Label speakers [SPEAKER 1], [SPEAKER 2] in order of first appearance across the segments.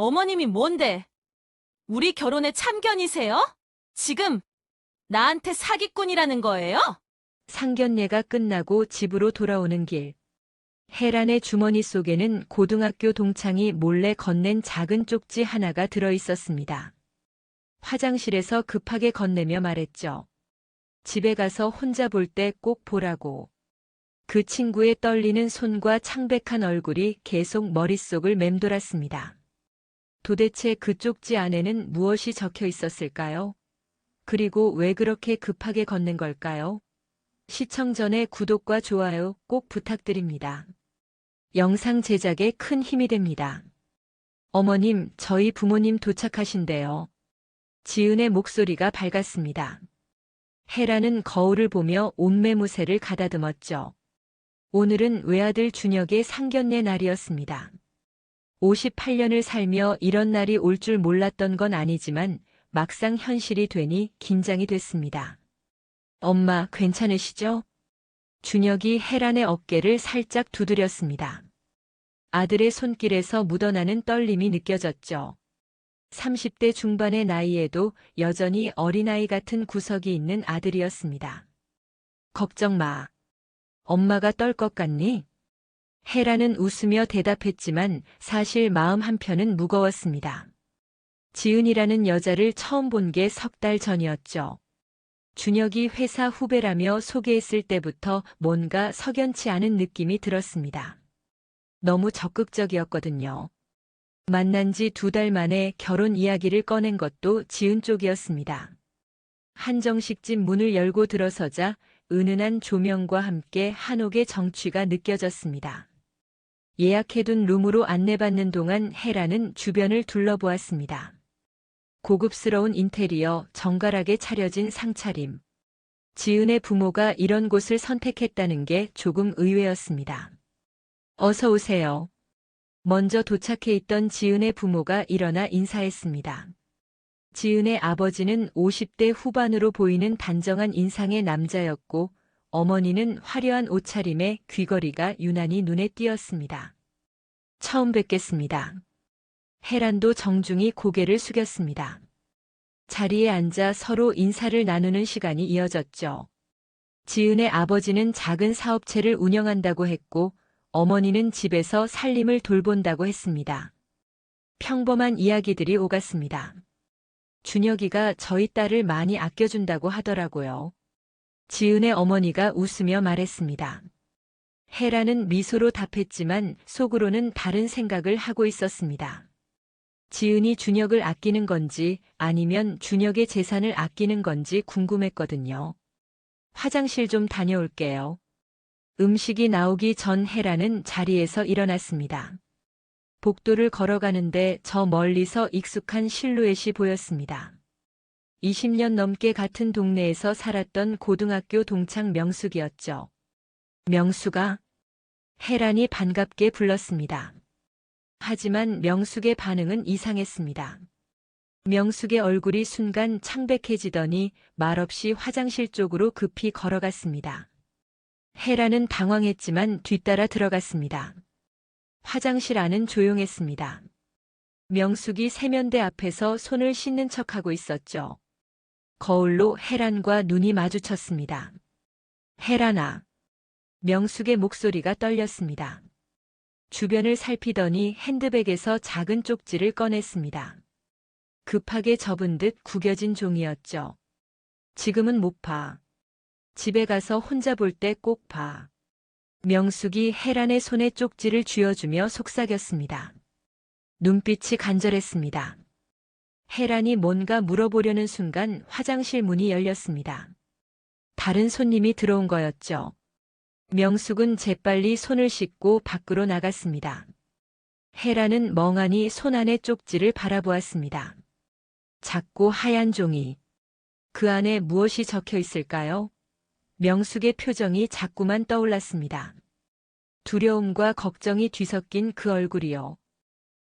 [SPEAKER 1] 어머님이 뭔데? 우리 결혼에 참견이세요? 지금 나한테 사기꾼이라는 거예요?
[SPEAKER 2] 상견례가 끝나고 집으로 돌아오는 길. 혜란의 주머니 속에는 고등학교 동창이 몰래 건넨 작은 쪽지 하나가 들어 있었습니다. 화장실에서 급하게 건네며 말했죠. 집에 가서 혼자 볼 때 꼭 보라고. 그 친구의 떨리는 손과 창백한 얼굴이 계속 머릿속을 맴돌았습니다. 도대체 그 쪽지 안에는 무엇이 적혀 있었을까요? 그리고 왜 그렇게 급하게 건넨 걸까요? 시청 전에 구독과 좋아요 꼭 부탁드립니다. 영상 제작에 큰 힘이 됩니다. 어머님, 저희 부모님 도착하신대요. 지은의 목소리가 밝았습니다. 혜라는 거울을 보며 옷매무새를 가다듬었죠. 오늘은 외아들 준혁의 상견례 날이었습니다. 58년을 살며 이런 날이 올 줄 몰랐던 건 아니지만 막상 현실이 되니 긴장이 됐습니다. 엄마, 괜찮으시죠? 준혁이 혜란의 어깨를 살짝 두드렸습니다. 아들의 손길에서 묻어나는 떨림이 느껴졌죠. 30대 중반의 나이에도 여전히 어린아이 같은 구석이 있는 아들이었습니다. 걱정 마. 엄마가 떨 것 같니? 혜라는 웃으며 대답했지만 사실 마음 한편은 무거웠습니다. 지은이라는 여자를 처음 본 게 석 달 전이었죠. 준혁이 회사 후배라며 소개했을 때부터 뭔가 석연치 않은 느낌이 들었습니다. 너무 적극적이었거든요. 만난 지 2달 만에 결혼 이야기를 꺼낸 것도 지은 쪽이었습니다. 한정식집 문을 열고 들어서자 은은한 조명과 함께 한옥의 정취가 느껴졌습니다. 예약해둔 룸으로 안내받는 동안 혜라는 주변을 둘러보았습니다. 고급스러운 인테리어, 정갈하게 차려진 상차림. 지은의 부모가 이런 곳을 선택했다는 게 조금 의외였습니다. 어서 오세요. 먼저 도착해 있던 지은의 부모가 일어나 인사했습니다. 지은의 아버지는 50대 후반으로 보이는 단정한 인상의 남자였고 어머니는 화려한 옷차림에 귀걸이가 유난히 눈에 띄었습니다. 처음 뵙겠습니다. 혜란도 정중히 고개를 숙였습니다. 자리에 앉아 서로 인사를 나누는 시간이 이어졌죠. 지은의 아버지는 작은 사업체를 운영한다고 했고 어머니는 집에서 살림을 돌본다고 했습니다. 평범한 이야기들이 오갔습니다. 준혁이가 저희 딸을 많이 아껴준다고 하더라고요. 지은의 어머니가 웃으며 말했습니다. 혜라는 미소로 답했지만 속으로는 다른 생각을 하고 있었습니다. 지은이 준혁을 아끼는 건지 아니면 준혁의 재산을 아끼는 건지 궁금했거든요. 화장실 좀 다녀올게요. 음식이 나오기 전 혜라는 자리에서 일어났습니다. 복도를 걸어가는데 저 멀리서 익숙한 실루엣이 보였습니다. 20년 넘게 같은 동네에서 살았던 고등학교 동창 명숙이었죠. 명숙아? 혜란이 반갑게 불렀습니다. 하지만 명숙의 반응은 이상했습니다. 명숙의 얼굴이 순간 창백해지더니 말없이 화장실 쪽으로 급히 걸어갔습니다. 혜란은 당황했지만 뒤따라 들어갔습니다. 화장실 안은 조용했습니다. 명숙이 세면대 앞에서 손을 씻는 척하고 있었죠. 거울로 혜란과 눈이 마주쳤습니다. 혜란아. 명숙의 목소리가 떨렸습니다. 주변을 살피더니 핸드백에서 작은 쪽지를 꺼냈습니다. 급하게 접은 듯 구겨진 종이였죠. 지금은 못 봐. 집에 가서 혼자 볼 때 꼭 봐. 명숙이 혜란의 손에 쪽지를 쥐어주며 속삭였습니다. 눈빛이 간절했습니다. 혜란이 뭔가 물어보려는 순간 화장실 문이 열렸습니다. 다른 손님이 들어온 거였죠. 명숙은 재빨리 손을 씻고 밖으로 나갔습니다. 혜란은 멍하니 손 안의 쪽지를 바라보았습니다. 작고 하얀 종이. 그 안에 무엇이 적혀 있을까요? 명숙의 표정이 자꾸만 떠올랐습니다. 두려움과 걱정이 뒤섞인 그 얼굴이요.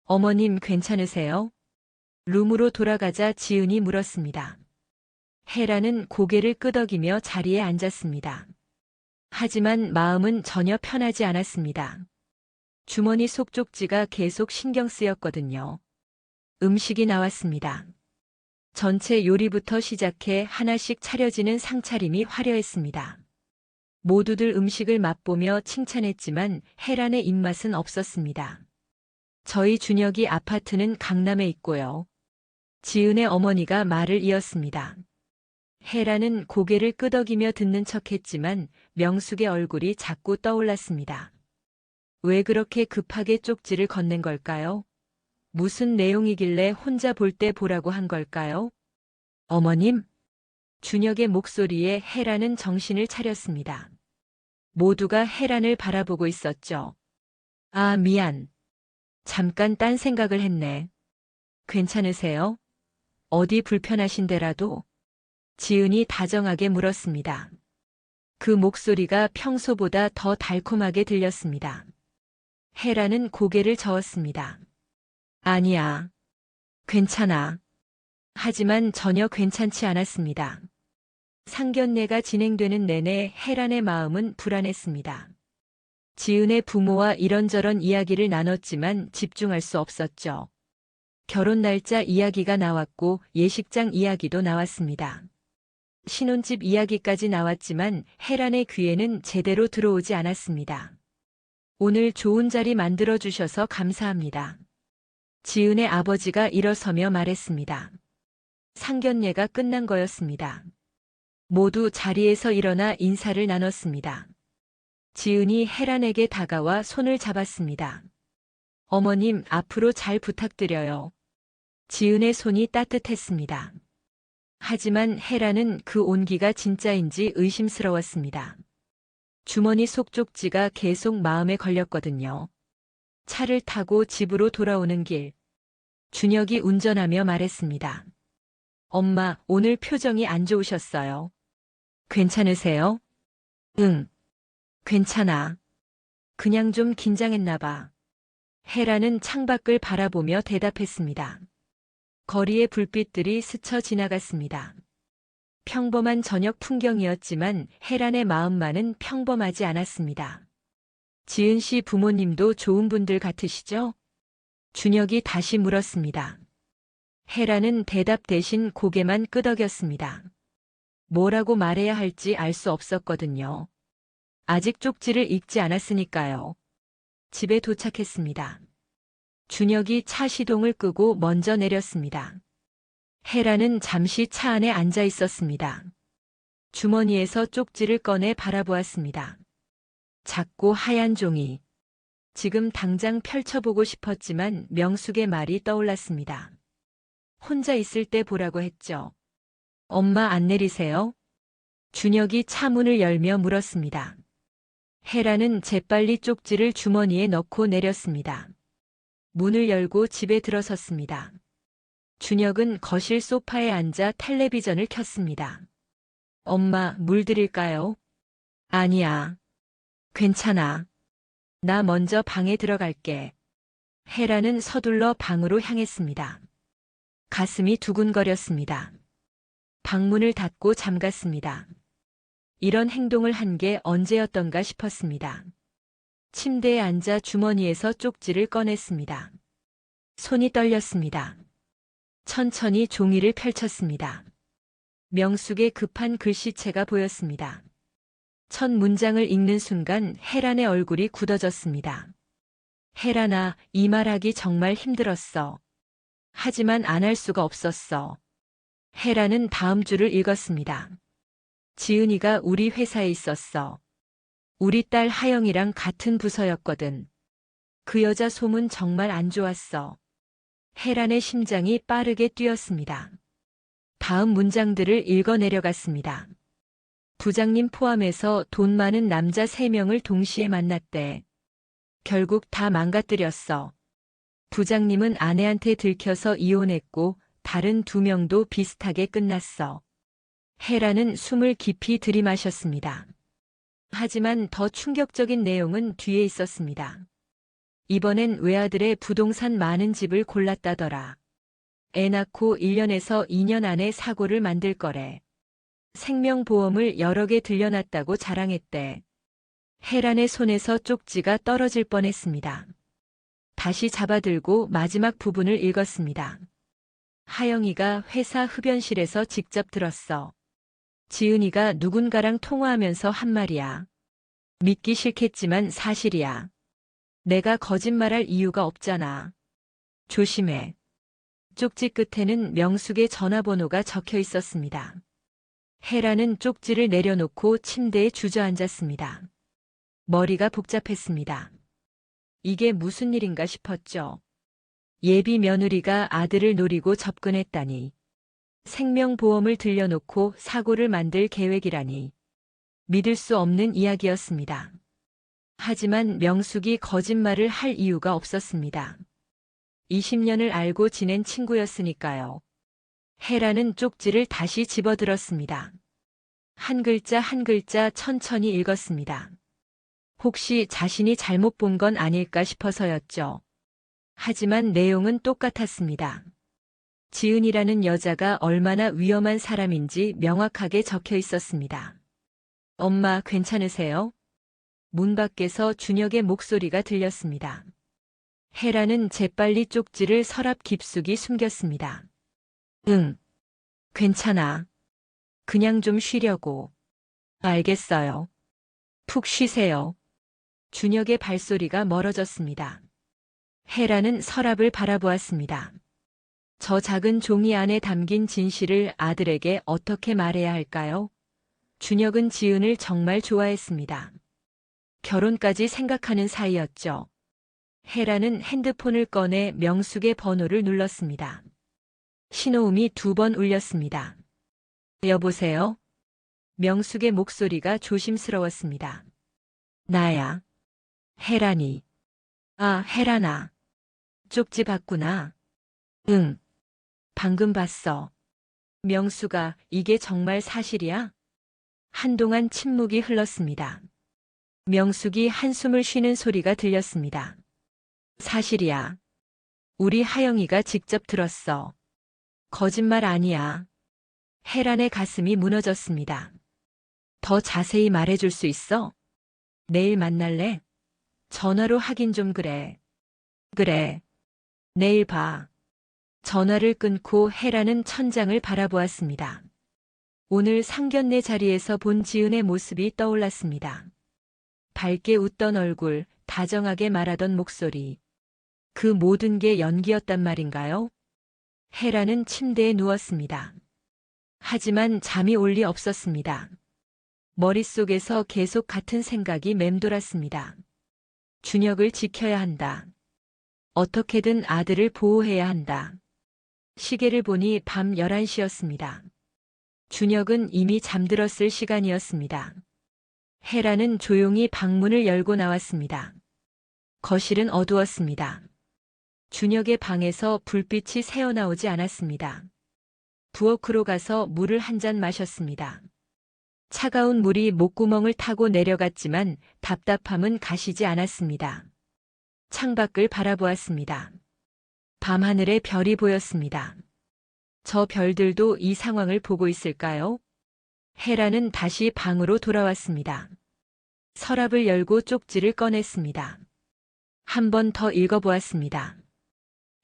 [SPEAKER 2] 어머님 괜찮으세요? 룸으로 돌아가자 지은이 물었습니다. 혜란은 고개를 끄덕이며 자리에 앉았습니다. 하지만 마음은 전혀 편하지 않았습니다. 주머니 속 쪽지가 계속 신경 쓰였거든요. 음식이 나왔습니다. 전체 요리부터 시작해 하나씩 차려지는 상차림이 화려했습니다. 모두들 음식을 맛보며 칭찬했지만 혜란의 입맛은 없었습니다. 저희 준혁이 아파트는 강남에 있고요. 지은의 어머니가 말을 이었습니다. 혜란은 고개를 끄덕이며 듣는 척했지만 명숙의 얼굴이 자꾸 떠올랐습니다. 왜 그렇게 급하게 쪽지를 건넨 걸까요? 무슨 내용이길래 혼자 볼 때 보라고 한 걸까요? 어머님? 준혁의 목소리에 혜란은 정신을 차렸습니다. 모두가 혜란을 바라보고 있었죠. 아, 미안. 잠깐 딴 생각을 했네. 괜찮으세요? 어디 불편하신 데라도? 지은이 다정하게 물었습니다. 그 목소리가 평소보다 더 달콤하게 들렸습니다. 혜란은 고개를 저었습니다. 아니야. 괜찮아. 하지만 전혀 괜찮지 않았습니다. 상견례가 진행되는 내내 혜란의 마음은 불안했습니다. 지은의 부모와 이런저런 이야기를 나눴지만 집중할 수 없었죠. 결혼 날짜 이야기가 나왔고 예식장 이야기도 나왔습니다. 신혼집 이야기까지 나왔지만 혜란의 귀에는 제대로 들어오지 않았습니다. 오늘 좋은 자리 만들어주셔서 감사합니다. 지은의 아버지가 일어서며 말했습니다. 상견례가 끝난 거였습니다. 모두 자리에서 일어나 인사를 나눴습니다. 지은이 혜란에게 다가와 손을 잡았습니다. 어머님, 앞으로 잘 부탁드려요. 지은의 손이 따뜻했습니다. 하지만 혜란은 그 온기가 진짜인지 의심스러웠습니다. 주머니 속 쪽지가 계속 마음에 걸렸거든요. 차를 타고 집으로 돌아오는 길, 준혁이 운전하며 말했습니다. 엄마, 오늘 표정이 안 좋으셨어요. 괜찮으세요? 응. 괜찮아. 그냥 좀 긴장했나 봐. 혜란은 창밖을 바라보며 대답했습니다. 거리의 불빛들이 스쳐 지나갔습니다. 평범한 저녁 풍경이었지만 혜란의 마음만은 평범하지 않았습니다. 지은 씨 부모님도 좋은 분들 같으시죠? 준혁이 다시 물었습니다. 혜란은 대답 대신 고개만 끄덕였습니다. 뭐라고 말해야 할지 알 수 없었거든요. 아직 쪽지를 읽지 않았으니까요. 집에 도착했습니다. 준혁이 차 시동을 끄고 먼저 내렸습니다. 혜란은 잠시 차 안에 앉아 있었습니다. 주머니에서 쪽지를 꺼내 바라보았습니다. 작고 하얀 종이. 지금 당장 펼쳐보고 싶었지만 명숙의 말이 떠올랐습니다. 혼자 있을 때 보라고 했죠. 엄마 안 내리세요? 준혁이 차 문을 열며 물었습니다. 혜란은 재빨리 쪽지를 주머니에 넣고 내렸습니다. 문을 열고 집에 들어섰습니다. 준혁은 거실 소파에 앉아 텔레비전을 켰습니다. 엄마, 물 드릴까요? 아니야. 괜찮아. 나 먼저 방에 들어갈게. 혜란은 서둘러 방으로 향했습니다. 가슴이 두근거렸습니다. 방문을 닫고 잠갔습니다. 이런 행동을 한 게 언제였던가 싶었습니다. 침대에 앉아 주머니에서 쪽지를 꺼냈습니다. 손이 떨렸습니다. 천천히 종이를 펼쳤습니다. 명숙의 급한 글씨체가 보였습니다. 첫 문장을 읽는 순간 혜란의 얼굴이 굳어졌습니다. 혜란아, 이 말하기 정말 힘들었어. 하지만 안 할 수가 없었어. 혜란은 다음 줄을 읽었습니다. 지은이가 우리 회사에 있었어. 우리 딸 하영이랑 같은 부서였거든. 그 여자 소문 정말 안 좋았어. 혜란의 심장이 빠르게 뛰었습니다. 다음 문장들을 읽어 내려갔습니다. 부장님 포함해서 돈 많은 남자 3명을 동시에 만났대. 결국 다 망가뜨렸어. 부장님은 아내한테 들켜서 이혼했고 다른 2명도 비슷하게 끝났어. 혜란은 숨을 깊이 들이마셨습니다. 하지만 더 충격적인 내용은 뒤에 있었습니다. 이번엔 외아들의 부동산 많은 집을 골랐다더라. 애 낳고 1년에서 2년 안에 사고를 만들 거래. 생명보험을 여러 개 들려놨다고 자랑했대. 혜란의 손에서 쪽지가 떨어질 뻔했습니다. 다시 잡아들고 마지막 부분을 읽었습니다. 하영이가 회사 흡연실에서 직접 들었어. 지은이가 누군가랑 통화하면서 한 말이야. 믿기 싫겠지만 사실이야. 내가 거짓말할 이유가 없잖아. 조심해. 쪽지 끝에는 명숙의 전화번호가 적혀 있었습니다. 혜라는 쪽지를 내려놓고 침대에 주저앉았습니다. 머리가 복잡했습니다. 이게 무슨 일인가 싶었죠. 예비 며느리가 아들을 노리고 접근했다니. 생명보험을 들려놓고 사고를 만들 계획이라니. 믿을 수 없는 이야기였습니다. 하지만 명숙이 거짓말을 할 이유가 없었습니다. 20년을 알고 지낸 친구였으니까요. 혜라는 쪽지를 다시 집어들었습니다. 한 글자 한 글자 천천히 읽었습니다. 혹시 자신이 잘못 본 건 아닐까 싶어서였죠. 하지만 내용은 똑같았습니다. 지은이라는 여자가 얼마나 위험한 사람인지 명확하게 적혀 있었습니다. 엄마 괜찮으세요? 문 밖에서 준혁의 목소리가 들렸습니다. 혜라는 재빨리 쪽지를 서랍 깊숙이 숨겼습니다. 응, 괜찮아. 그냥 좀 쉬려고. 알겠어요. 푹 쉬세요. 준혁의 발소리가 멀어졌습니다. 혜라는 서랍을 바라보았습니다. 저 작은 종이 안에 담긴 진실을 아들에게 어떻게 말해야 할까요? 준혁은 지은을 정말 좋아했습니다. 결혼까지 생각하는 사이였죠. 혜라는 핸드폰을 꺼내 명숙의 번호를 눌렀습니다. 신호음이 2번 울렸습니다. 여보세요? 명숙의 목소리가 조심스러웠습니다. 나야. 혜란이. 아, 혜란아. 쪽지 봤구나. 응. 방금 봤어. 명수가 이게 정말 사실이야? 한동안 침묵이 흘렀습니다. 명숙이 한숨을 쉬는 소리가 들렸습니다. 사실이야. 우리 하영이가 직접 들었어. 거짓말 아니야. 혜란의 가슴이 무너졌습니다. 더 자세히 말해줄 수 있어? 내일 만날래? 전화로 하긴 좀 그래. 그래. 내일 봐. 전화를 끊고 혜라는 천장을 바라보았습니다. 오늘 상견례 자리에서 본 지은의 모습이 떠올랐습니다. 밝게 웃던 얼굴, 다정하게 말하던 목소리. 그 모든 게 연기였단 말인가요? 혜라는 침대에 누웠습니다. 하지만 잠이 올 리 없었습니다. 머릿속에서 계속 같은 생각이 맴돌았습니다. 준혁을 지켜야 한다. 어떻게든 아들을 보호해야 한다. 시계를 보니 밤 11시였습니다. 준혁은 이미 잠들었을 시간이었습니다. 혜라는 조용히 방문을 열고 나왔습니다. 거실은 어두웠습니다. 준혁의 방에서 불빛이 새어나오지 않았습니다. 부엌으로 가서 물을 한 잔 마셨습니다. 차가운 물이 목구멍을 타고 내려갔지만 답답함은 가시지 않았습니다. 창밖을 바라보았습니다. 밤하늘에 별이 보였습니다. 저 별들도 이 상황을 보고 있을까요? 혜라는 다시 방으로 돌아왔습니다. 서랍을 열고 쪽지를 꺼냈습니다. 한 번 더 읽어보았습니다.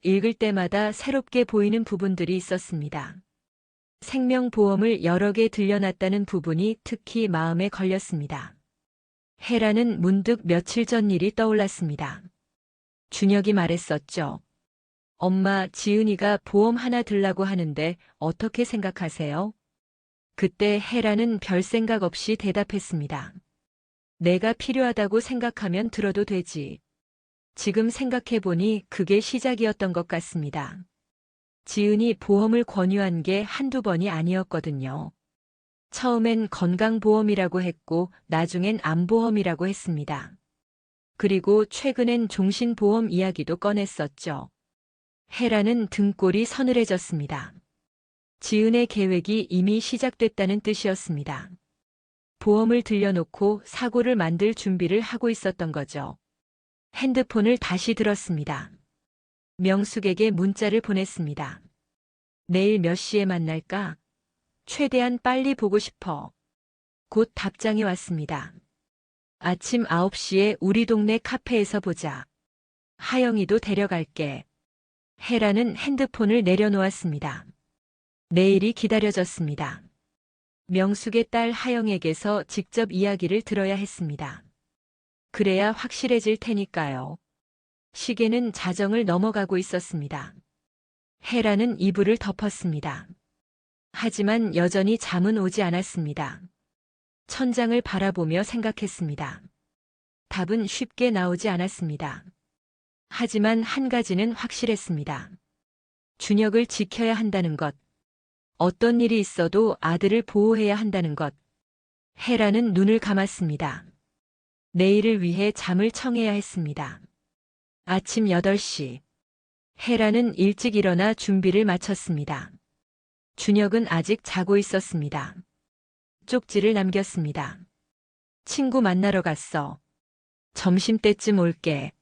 [SPEAKER 2] 읽을 때마다 새롭게 보이는 부분들이 있었습니다. 생명보험을 여러 개 들려놨다는 부분이 특히 마음에 걸렸습니다. 혜라는 문득 며칠 전 일이 떠올랐습니다. 준혁이 말했었죠. 엄마, 지은이가 보험 하나 들라고 하는데 어떻게 생각하세요? 그때 혜라는 별 생각 없이 대답했습니다. 내가 필요하다고 생각하면 들어도 되지. 지금 생각해보니 그게 시작이었던 것 같습니다. 지은이 보험을 권유한 게 한두 번이 아니었거든요. 처음엔 건강보험이라고 했고 나중엔 암보험이라고 했습니다. 그리고 최근엔 종신보험 이야기도 꺼냈었죠. 혜라는 등골이 서늘해졌습니다. 지은의 계획이 이미 시작됐다는 뜻이었습니다. 보험을 들려놓고 사고를 만들 준비를 하고 있었던 거죠. 핸드폰을 다시 들었습니다. 명숙에게 문자를 보냈습니다. 내일 몇 시에 만날까? 최대한 빨리 보고 싶어. 곧 답장이 왔습니다. 아침 9시에 우리 동네 카페에서 보자. 하영이도 데려갈게. 혜라는 핸드폰을 내려놓았습니다. 내일이 기다려졌습니다. 명숙의 딸 하영에게서 직접 이야기를 들어야 했습니다. 그래야 확실해질 테니까요. 시계는 자정을 넘어가고 있었습니다. 혜라는 이불을 덮었습니다. 하지만 여전히 잠은 오지 않았습니다. 천장을 바라보며 생각했습니다. 답은 쉽게 나오지 않았습니다. 하지만 한 가지는 확실했습니다. 준혁을 지켜야 한다는 것. 어떤 일이 있어도 아들을 보호해야 한다는 것. 혜라는 눈을 감았습니다. 내일을 위해 잠을 청해야 했습니다. 아침 8시. 혜라는 일찍 일어나 준비를 마쳤습니다. 준혁은 아직 자고 있었습니다. 쪽지를 남겼습니다. 친구 만나러 갔어. 점심때쯤 올게.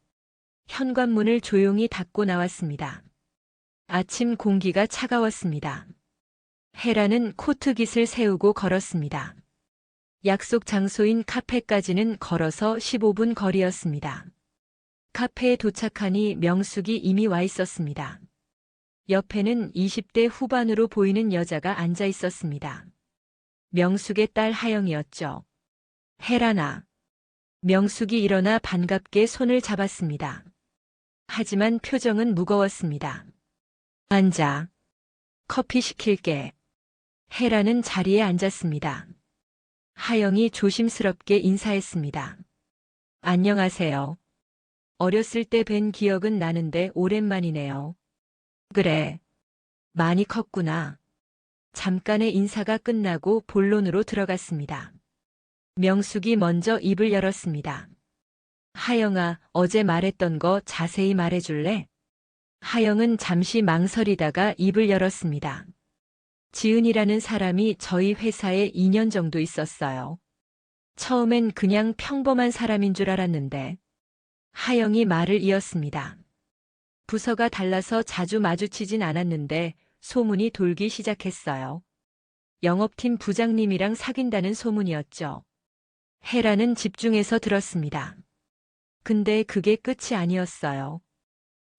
[SPEAKER 2] 현관문을 조용히 닫고 나왔습니다. 아침 공기가 차가웠습니다. 혜라는 코트깃을 세우고 걸었습니다. 약속 장소인 카페까지는 걸어서 15분 거리였습니다. 카페에 도착하니 명숙이 이미 와 있었습니다. 옆에는 20대 후반으로 보이는 여자가 앉아 있었습니다. 명숙의 딸 하영이었죠. 혜라나. 명숙이 일어나 반갑게 손을 잡았습니다. 하지만 표정은 무거웠습니다. 앉아. 커피 시킬게. 혜라는 자리에 앉았습니다. 하영이 조심스럽게 인사했습니다. 안녕하세요. 어렸을 때 뵌 기억은 나는데 오랜만이네요. 그래. 많이 컸구나. 잠깐의 인사가 끝나고 본론으로 들어갔습니다. 명숙이 먼저 입을 열었습니다. 하영아, 어제 말했던 거 자세히 말해줄래? 하영은 잠시 망설이다가 입을 열었습니다. 지은이라는 사람이 저희 회사에 2년 정도 있었어요. 처음엔 그냥 평범한 사람인 줄 알았는데. 하영이 말을 이었습니다. 부서가 달라서 자주 마주치진 않았는데 소문이 돌기 시작했어요. 영업팀 부장님이랑 사귄다는 소문이었죠. 혜라는 집중해서 들었습니다. 근데 그게 끝이 아니었어요.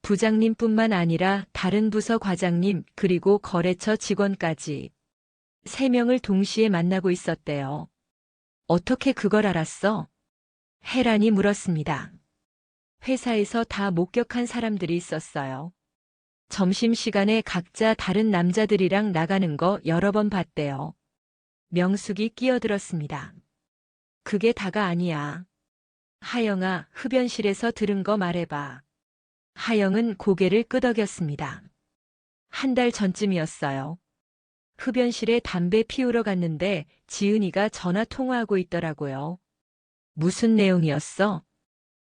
[SPEAKER 2] 부장님뿐만 아니라 다른 부서 과장님 그리고 거래처 직원까지 3명을 동시에 만나고 있었대요. 어떻게 그걸 알았어? 혜란이 물었습니다. 회사에서 다 목격한 사람들이 있었어요. 점심시간에 각자 다른 남자들이랑 나가는 거 여러 번 봤대요. 명숙이 끼어들었습니다. 그게 다가 아니야. 하영아, 흡연실에서 들은 거 말해봐. 하영은 고개를 끄덕였습니다. 1달 전쯤이었어요. 흡연실에 담배 피우러 갔는데 지은이가 전화 통화하고 있더라고요. 무슨 내용이었어?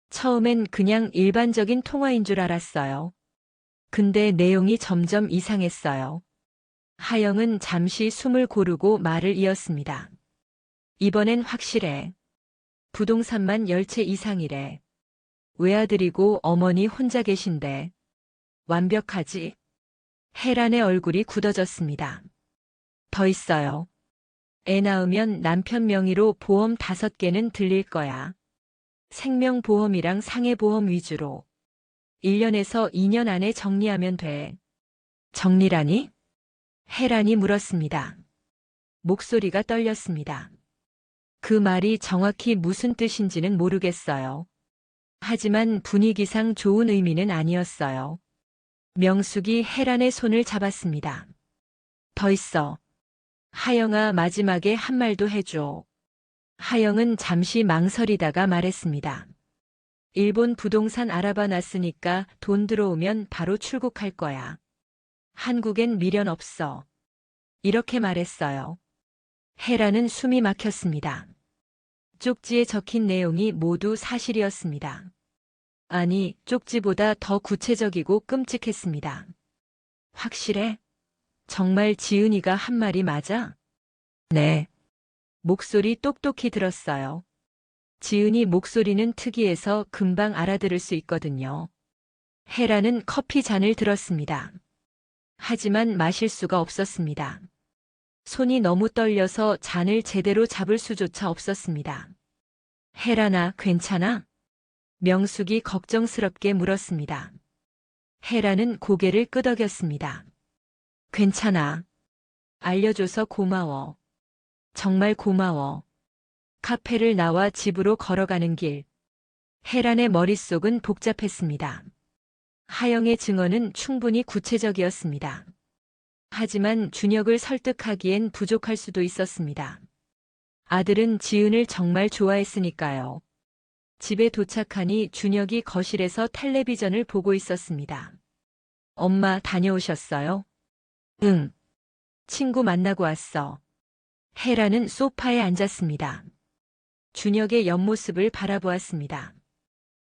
[SPEAKER 2] 처음엔 그냥 일반적인 통화인 줄 알았어요. 근데 내용이 점점 이상했어요. 하영은 잠시 숨을 고르고 말을 이었습니다. 이번엔 확실해. 부동산만 10채 이상이래. 외아들이고 어머니 혼자 계신데. 완벽하지? 혜란의 얼굴이 굳어졌습니다. 더 있어요. 애 낳으면 남편 명의로 보험 5개는 들릴 거야. 생명보험이랑 상해보험 위주로. 1년에서 2년 안에 정리하면 돼. 정리라니? 혜란이 물었습니다. 목소리가 떨렸습니다. 그 말이 정확히 무슨 뜻인지는 모르겠어요. 하지만 분위기상 좋은 의미는 아니었어요. 명숙이 혜란의 손을 잡았습니다. 더 있어. 하영아, 마지막에 한 말도 해줘. 하영은 잠시 망설이다가 말했습니다. 일본 부동산 알아봐 놨으니까 돈 들어오면 바로 출국할 거야. 한국엔 미련 없어. 이렇게 말했어요. 혜라는 숨이 막혔습니다. 쪽지에 적힌 내용이 모두 사실이었습니다. 아니, 쪽지보다 더 구체적이고 끔찍했습니다. 확실해? 정말 지은이가 한 말이 맞아? 네. 목소리 똑똑히 들었어요. 지은이 목소리는 특이해서 금방 알아들을 수 있거든요. 혜라는 커피 잔을 들었습니다. 하지만 마실 수가 없었습니다. 손이 너무 떨려서 잔을 제대로 잡을 수조차 없었습니다. 혜라나, 괜찮아? 명숙이 걱정스럽게 물었습니다. 헤라는 고개를 끄덕였습니다. 괜찮아. 알려줘서 고마워. 정말 고마워. 카페를 나와 집으로 걸어가는 길. 헤란의 머릿속은 복잡했습니다. 하영의 증언은 충분히 구체적이었습니다. 하지만 준혁을 설득하기엔 부족할 수도 있었습니다. 아들은 지은을 정말 좋아했으니까요. 집에 도착하니 준혁이 거실에서 텔레비전을 보고 있었습니다. 엄마 다녀오셨어요? 응. 친구 만나고 왔어. 헤라는 소파에 앉았습니다. 준혁의 옆모습을 바라보았습니다.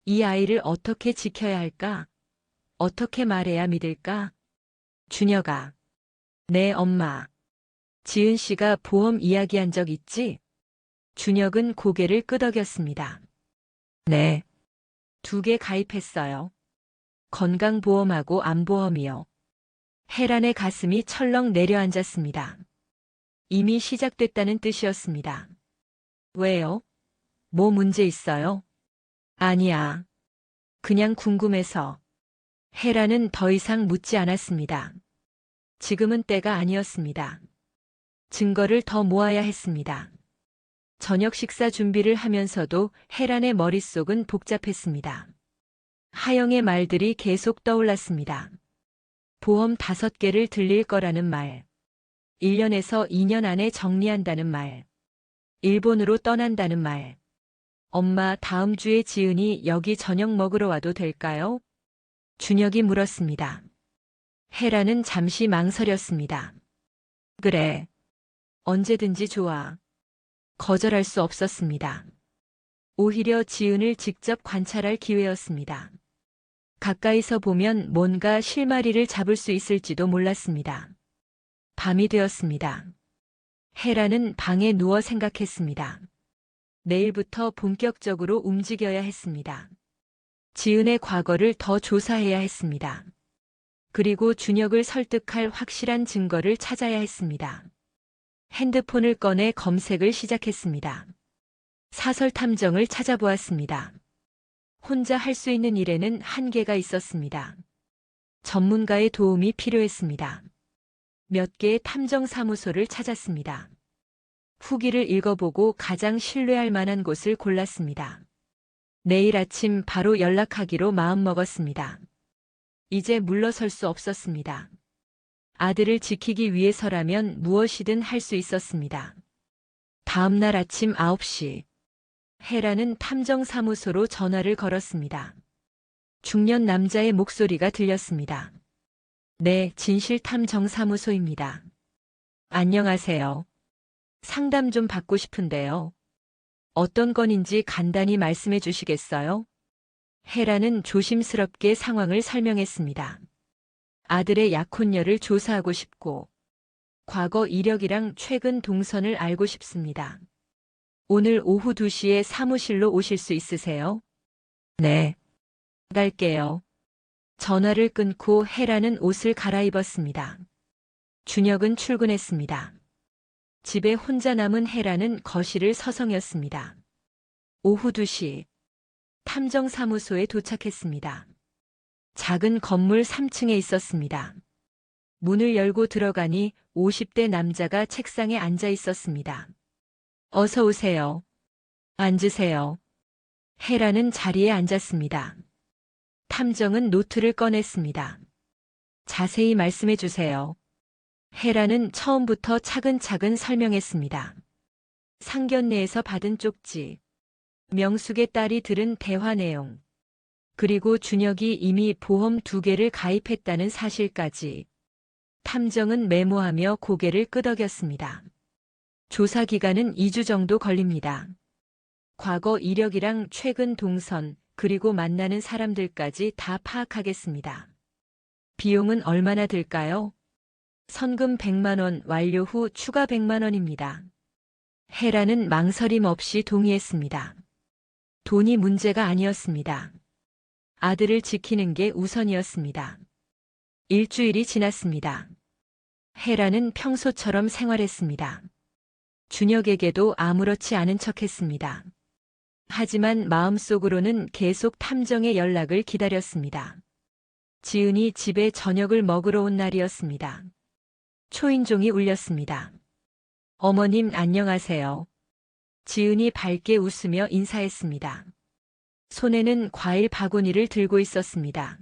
[SPEAKER 2] 이 아이를 어떻게 지켜야 할까? 어떻게 말해야 믿을까? 준혁아. 네, 엄마. 지은 씨가 보험 이야기한 적 있지? 준혁은 고개를 끄덕였습니다. 네. 2개 가입했어요. 건강보험하고 암보험이요. 헤란의 가슴이 철렁 내려앉았습니다. 이미 시작됐다는 뜻이었습니다. 왜요? 뭐 문제 있어요? 아니야. 그냥 궁금해서. 헤라는 더 이상 묻지 않았습니다. 지금은 때가 아니었습니다. 증거를 더 모아야 했습니다. 저녁 식사 준비를 하면서도 헤란의 머릿속은 복잡했습니다. 하영의 말들이 계속 떠올랐습니다. 보험 5개를 들릴 거라는 말. 1년에서 2년 안에 정리한다는 말. 일본으로 떠난다는 말. 엄마, 다음 주에 지은이 여기 저녁 먹으러 와도 될까요? 준혁이 물었습니다. 헤라는 잠시 망설였습니다. 그래. 언제든지 좋아. 거절할 수 없었습니다. 오히려 지은을 직접 관찰할 기회였습니다. 가까이서 보면 뭔가 실마리를 잡을 수 있을지도 몰랐습니다. 밤이 되었습니다. 헤라는 방에 누워 생각했습니다. 내일부터 본격적으로 움직여야 했습니다. 지은의 과거를 더 조사해야 했습니다. 그리고 준혁을 설득할 확실한 증거를 찾아야 했습니다. 핸드폰을 꺼내 검색을 시작했습니다. 사설 탐정을 찾아보았습니다. 혼자 할 수 있는 일에는 한계가 있었습니다. 전문가의 도움이 필요했습니다. 몇 개의 탐정사무소를 찾았습니다. 후기를 읽어보고 가장 신뢰할 만한 곳을 골랐습니다. 내일 아침 바로 연락하기로 마음먹었습니다. 이제 물러설 수 없었습니다. 아들을 지키기 위해서라면 무엇이든 할 수 있었습니다. 다음 날 아침 9시. 헤라는 탐정사무소로 전화를 걸었습니다. 중년 남자의 목소리가 들렸습니다. 네, 진실탐정사무소입니다. 안녕하세요. 상담 좀 받고 싶은데요. 어떤 건인지 간단히 말씀해 주시겠어요? 헤라는 조심스럽게 상황을 설명했습니다. 아들의 약혼녀를 조사하고 싶고, 과거 이력이랑 최근 동선을 알고 싶습니다. 오늘 오후 2시에 사무실로 오실 수 있으세요? 네. 갈게요. 전화를 끊고 헤라는 옷을 갈아입었습니다. 준혁은 출근했습니다. 집에 혼자 남은 헤라는 거실을 서성였습니다. 오후 2시. 탐정사무소에 도착했습니다. 작은 건물 3층에 있었습니다. 문을 열고 들어가니 50대 남자가 책상에 앉아 있었습니다. 어서 오세요. 앉으세요. 헤라는 자리에 앉았습니다. 탐정은 노트를 꺼냈습니다. 자세히 말씀해 주세요. 헤라는 처음부터 차근차근 설명했습니다. 상견례에서 받은 쪽지, 명숙의 딸이 들은 대화 내용, 그리고 준혁이 이미 보험 2개를 가입했다는 사실까지. 탐정은 메모하며 고개를 끄덕였습니다. 조사 기간은 2주 정도 걸립니다. 과거 이력이랑 최근 동선, 그리고 만나는 사람들까지 다 파악하겠습니다. 비용은 얼마나 들까요? 선금 100만 원, 완료 후 추가 100만 원입니다. 헤라는 망설임 없이 동의했습니다. 돈이 문제가 아니었습니다. 아들을 지키는 게 우선이었습니다. 일주일이 지났습니다. 헤라는 평소처럼 생활했습니다. 준혁에게도 아무렇지 않은 척했습니다. 하지만 마음속으로는 계속 탐정의 연락을 기다렸습니다. 지은이 집에 저녁을 먹으러 온 날이었습니다. 초인종이 울렸습니다. 어머님 안녕하세요. 지은이 밝게 웃으며 인사했습니다. 손에는 과일 바구니를 들고 있었습니다.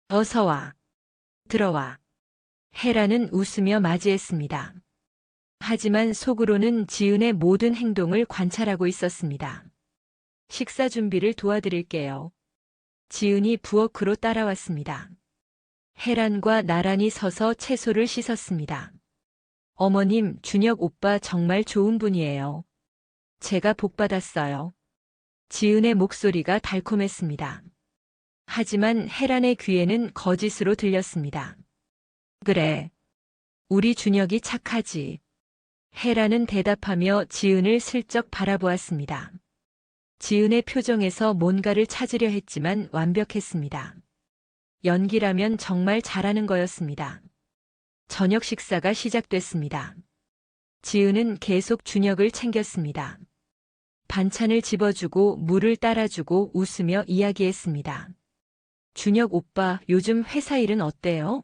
[SPEAKER 2] 어서 와. 들어와. 혜라는 웃으며 맞이했습니다. 하지만 속으로는 지은의 모든 행동을 관찰하고 있었습니다. 식사 준비를 도와드릴게요. 지은이 부엌으로 따라왔습니다. 혜란과 나란히 서서 채소를 씻었습니다. 어머님, 준혁 오빠 정말 좋은 분이에요. 제가 복받았어요. 지은의 목소리가 달콤했습니다. 하지만 혜란의 귀에는 거짓으로 들렸습니다. 그래. 우리 준혁이 착하지. 혜란은 대답하며 지은을 슬쩍 바라보았습니다. 지은의 표정에서 뭔가를 찾으려 했지만 완벽했습니다. 연기라면 정말 잘하는 거였습니다. 저녁 식사가 시작됐습니다. 지은은 계속 준혁을 챙겼습니다. 반찬을 집어주고 물을 따라주고 웃으며 이야기했습니다. 준혁 오빠, 요즘 회사 일은 어때요?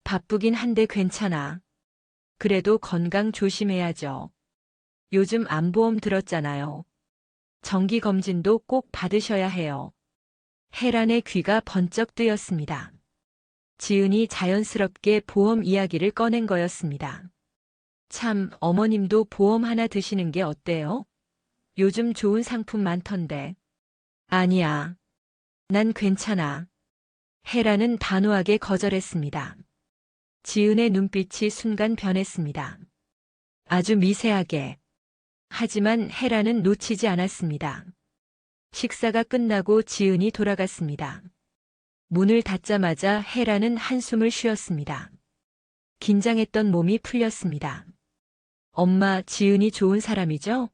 [SPEAKER 2] 바쁘긴 한데 괜찮아. 그래도 건강 조심해야죠. 요즘 암보험 들었잖아요. 정기검진도 꼭 받으셔야 해요. 혜란의 귀가 번쩍 뜨였습니다. 지은이 자연스럽게 보험 이야기를 꺼낸 거였습니다. 참, 어머님도 보험 하나 드시는 게 어때요? 요즘 좋은 상품 많던데. 아니야. 난 괜찮아. 혜란은 단호하게 거절했습니다. 지은의 눈빛이 순간 변했습니다. 아주 미세하게. 하지만 혜란은 놓치지 않았습니다. 식사가 끝나고 지은이 돌아갔습니다. 문을 닫자마자 혜란은 한숨을 쉬었습니다. 긴장했던 몸이 풀렸습니다. 엄마, 지은이 좋은 사람이죠?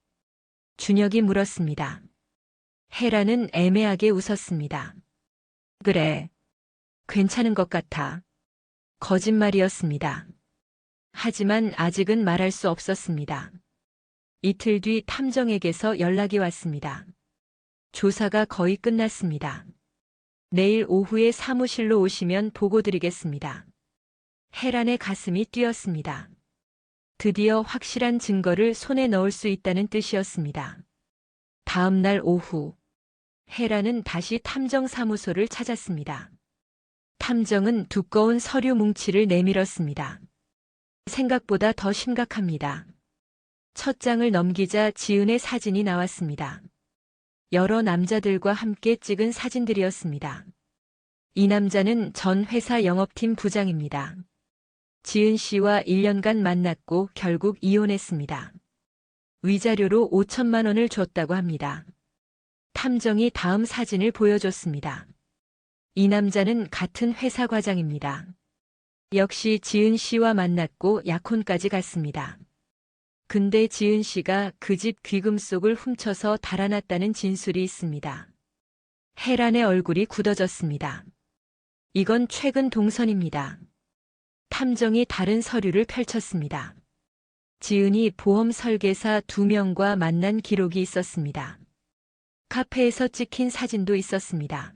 [SPEAKER 2] 준혁이 물었습니다. 혜란은 애매하게 웃었습니다. 그래. 괜찮은 것 같아. 거짓말이었습니다. 하지만 아직은 말할 수 없었습니다. 이틀 뒤 탐정에게서 연락이 왔습니다. 조사가 거의 끝났습니다. 내일 오후에 사무실로 오시면 보고 드리겠습니다. 혜란의 가슴이 뛰었습니다. 드디어 확실한 증거를 손에 넣을 수 있다는 뜻이었습니다. 다음 날 오후, 혜란은 다시 탐정사무소를 찾았습니다. 탐정은 두꺼운 서류 뭉치를 내밀었습니다. 생각보다 더 심각합니다. 첫 장을 넘기자 지은의 사진이 나왔습니다. 여러 남자들과 함께 찍은 사진들이었습니다. 이 남자는 전 회사 영업팀 부장입니다. 지은 씨와 1년간 만났고 결국 이혼했습니다. 위자료로 5천만 원을 줬다고 합니다. 탐정이 다음 사진을 보여줬습니다. 이 남자는 같은 회사 과장입니다. 역시 지은 씨와 만났고 약혼까지 갔습니다. 근데 지은 씨가 그 집 귀금속을 훔쳐서 달아났다는 진술이 있습니다. 혜란의 얼굴이 굳어졌습니다. 이건 최근 동선입니다. 탐정이 다른 서류를 펼쳤습니다. 지은이 보험 설계사 2명과 만난 기록이 있었습니다. 카페에서 찍힌 사진도 있었습니다.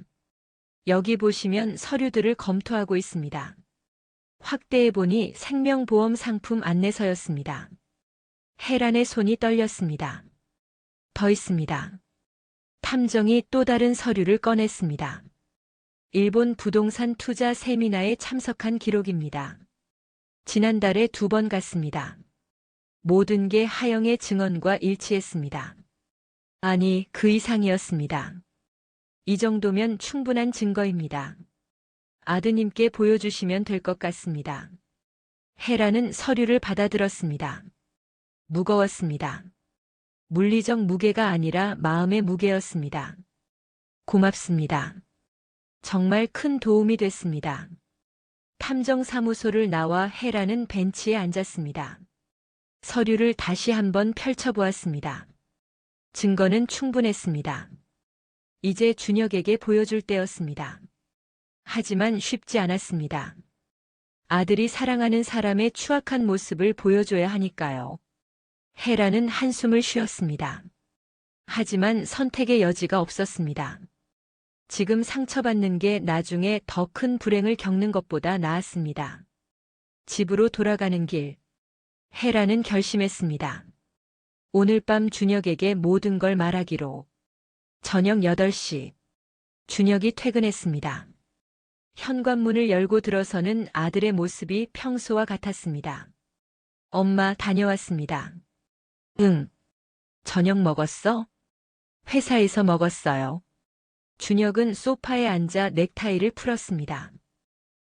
[SPEAKER 2] 여기 보시면 서류들을 검토하고 있습니다. 확대해보니 생명보험 상품 안내서였습니다. 혜란의 손이 떨렸습니다. 더 있습니다. 탐정이 또 다른 서류를 꺼냈습니다. 일본 부동산 투자 세미나에 참석한 기록입니다. 지난달에 2번 갔습니다. 모든 게 하영의 증언과 일치했습니다. 아니, 그 이상이었습니다. 이 정도면 충분한 증거입니다. 아드님께 보여주시면 될 것 같습니다. 혜란은 서류를 받아들었습니다. 무거웠습니다. 물리적 무게가 아니라 마음의 무게였습니다. 고맙습니다. 정말 큰 도움이 됐습니다. 탐정사무소를 나와 혜란은 벤치에 앉았습니다. 서류를 다시 한번 펼쳐보았습니다. 증거는 충분했습니다. 이제 준혁에게 보여줄 때였습니다. 하지만 쉽지 않았습니다. 아들이 사랑하는 사람의 추악한 모습을 보여줘야 하니까요. 혜란은 한숨을 쉬었습니다. 하지만 선택의 여지가 없었습니다. 지금 상처받는 게 나중에 더 큰 불행을 겪는 것보다 나았습니다. 집으로 돌아가는 길, 헤라는 결심했습니다. 오늘 밤 준혁에게 모든 걸 말하기로. 저녁 8시, 준혁이 퇴근했습니다. 현관문을 열고 들어서는 아들의 모습이 평소와 같았습니다. 엄마 다녀왔습니다. 응. 저녁 먹었어? 회사에서 먹었어요. 준혁은 소파에 앉아 넥타이를 풀었습니다.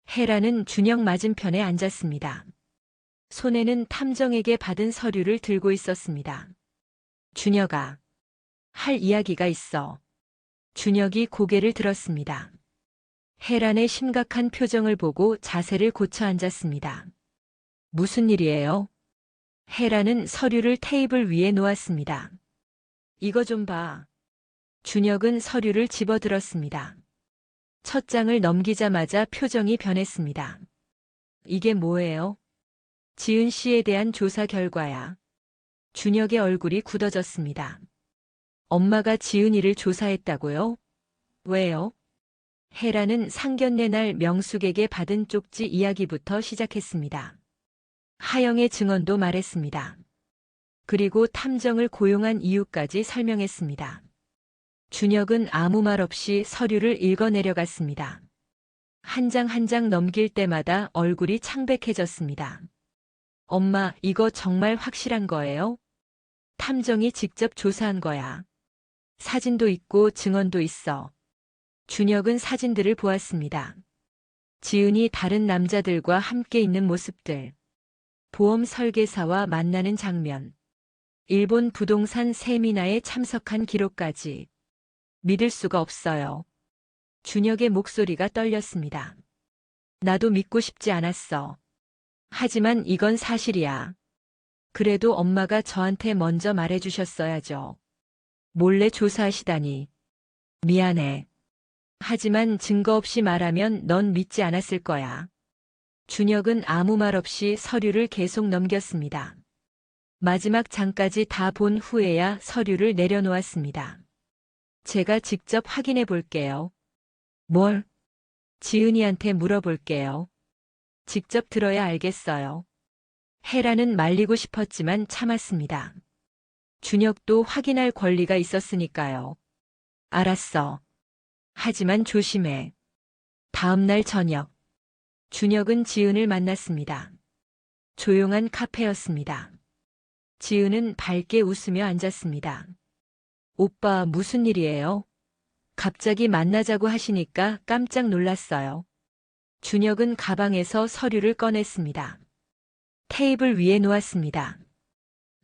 [SPEAKER 2] 헤라는 준혁 맞은편에 앉았습니다. 손에는 탐정에게 받은 서류를 들고 있었습니다. 준혁아, 할 이야기가 있어. 준혁이 고개를 들었습니다. 헤란의 심각한 표정을 보고 자세를 고쳐 앉았습니다. 무슨 일이에요? 헤라는 서류를 테이블 위에 놓았습니다. 이거 좀 봐. 준혁은 서류를 집어들었습니다. 첫 장을 넘기자마자 표정이 변했습니다. 이게 뭐예요? 지은 씨에 대한 조사 결과야. 준혁의 얼굴이 굳어졌습니다. 엄마가 지은이를 조사했다고요? 왜요? 헤라는 상견례 날 명숙에게 받은 쪽지 이야기부터 시작했습니다. 하영의 증언도 말했습니다. 그리고 탐정을 고용한 이유까지 설명했습니다. 준혁은 아무 말 없이 서류를 읽어내려갔습니다. 한 장 한 장 넘길 때마다 얼굴이 창백해졌습니다. 엄마, 이거 정말 확실한 거예요? 탐정이 직접 조사한 거야. 사진도 있고 증언도 있어. 준혁은 사진들을 보았습니다. 지은이 다른 남자들과 함께 있는 모습들. 보험 설계사와 만나는 장면. 일본 부동산 세미나에 참석한 기록까지. 믿을 수가 없어요. 준혁의 목소리가 떨렸습니다. 나도 믿고 싶지 않았어. 하지만 이건 사실이야. 그래도 엄마가 저한테 먼저 말해주셨어야죠. 몰래 조사하시다니. 미안해. 하지만 증거 없이 말하면 넌 믿지 않았을 거야. 준혁은 아무 말 없이 서류를 계속 넘겼습니다. 마지막 장까지 다 본 후에야 서류를 내려놓았습니다. 제가 직접 확인해 볼게요. 뭘? 지은이한테 물어볼게요. 직접 들어야 알겠어요. 헤라는 말리고 싶었지만 참았습니다. 준혁도 확인할 권리가 있었으니까요. 알았어. 하지만 조심해. 다음 날 저녁. 준혁은 지은을 만났습니다. 조용한 카페였습니다. 지은은 밝게 웃으며 앉았습니다. 오빠 무슨 일이에요? 갑자기 만나자고 하시니까 깜짝 놀랐어요. 준혁은 가방에서 서류를 꺼냈습니다. 테이블 위에 놓았습니다.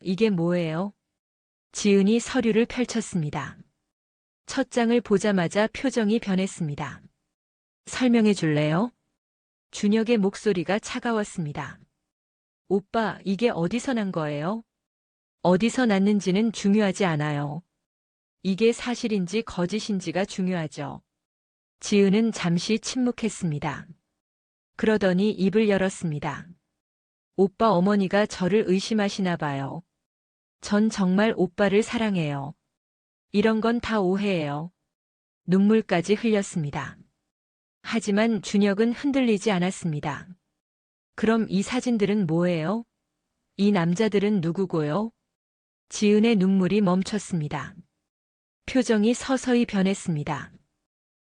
[SPEAKER 2] 이게 뭐예요? 지은이 서류를 펼쳤습니다. 첫 장을 보자마자 표정이 변했습니다. 설명해 줄래요? 준혁의 목소리가 차가웠습니다. 오빠, 이게 어디서 난 거예요? 어디서 났는지는 중요하지 않아요. 이게 사실인지 거짓인지가 중요하죠. 지은은 잠시 침묵했습니다. 그러더니 입을 열었습니다. 오빠 어머니가 저를 의심하시나 봐요. 전 정말 오빠를 사랑해요. 이런 건 다 오해예요. 눈물까지 흘렸습니다. 하지만 준혁은 흔들리지 않았습니다. 그럼 이 사진들은 뭐예요? 이 남자들은 누구고요? 지은의 눈물이 멈췄습니다. 표정이 서서히 변했습니다.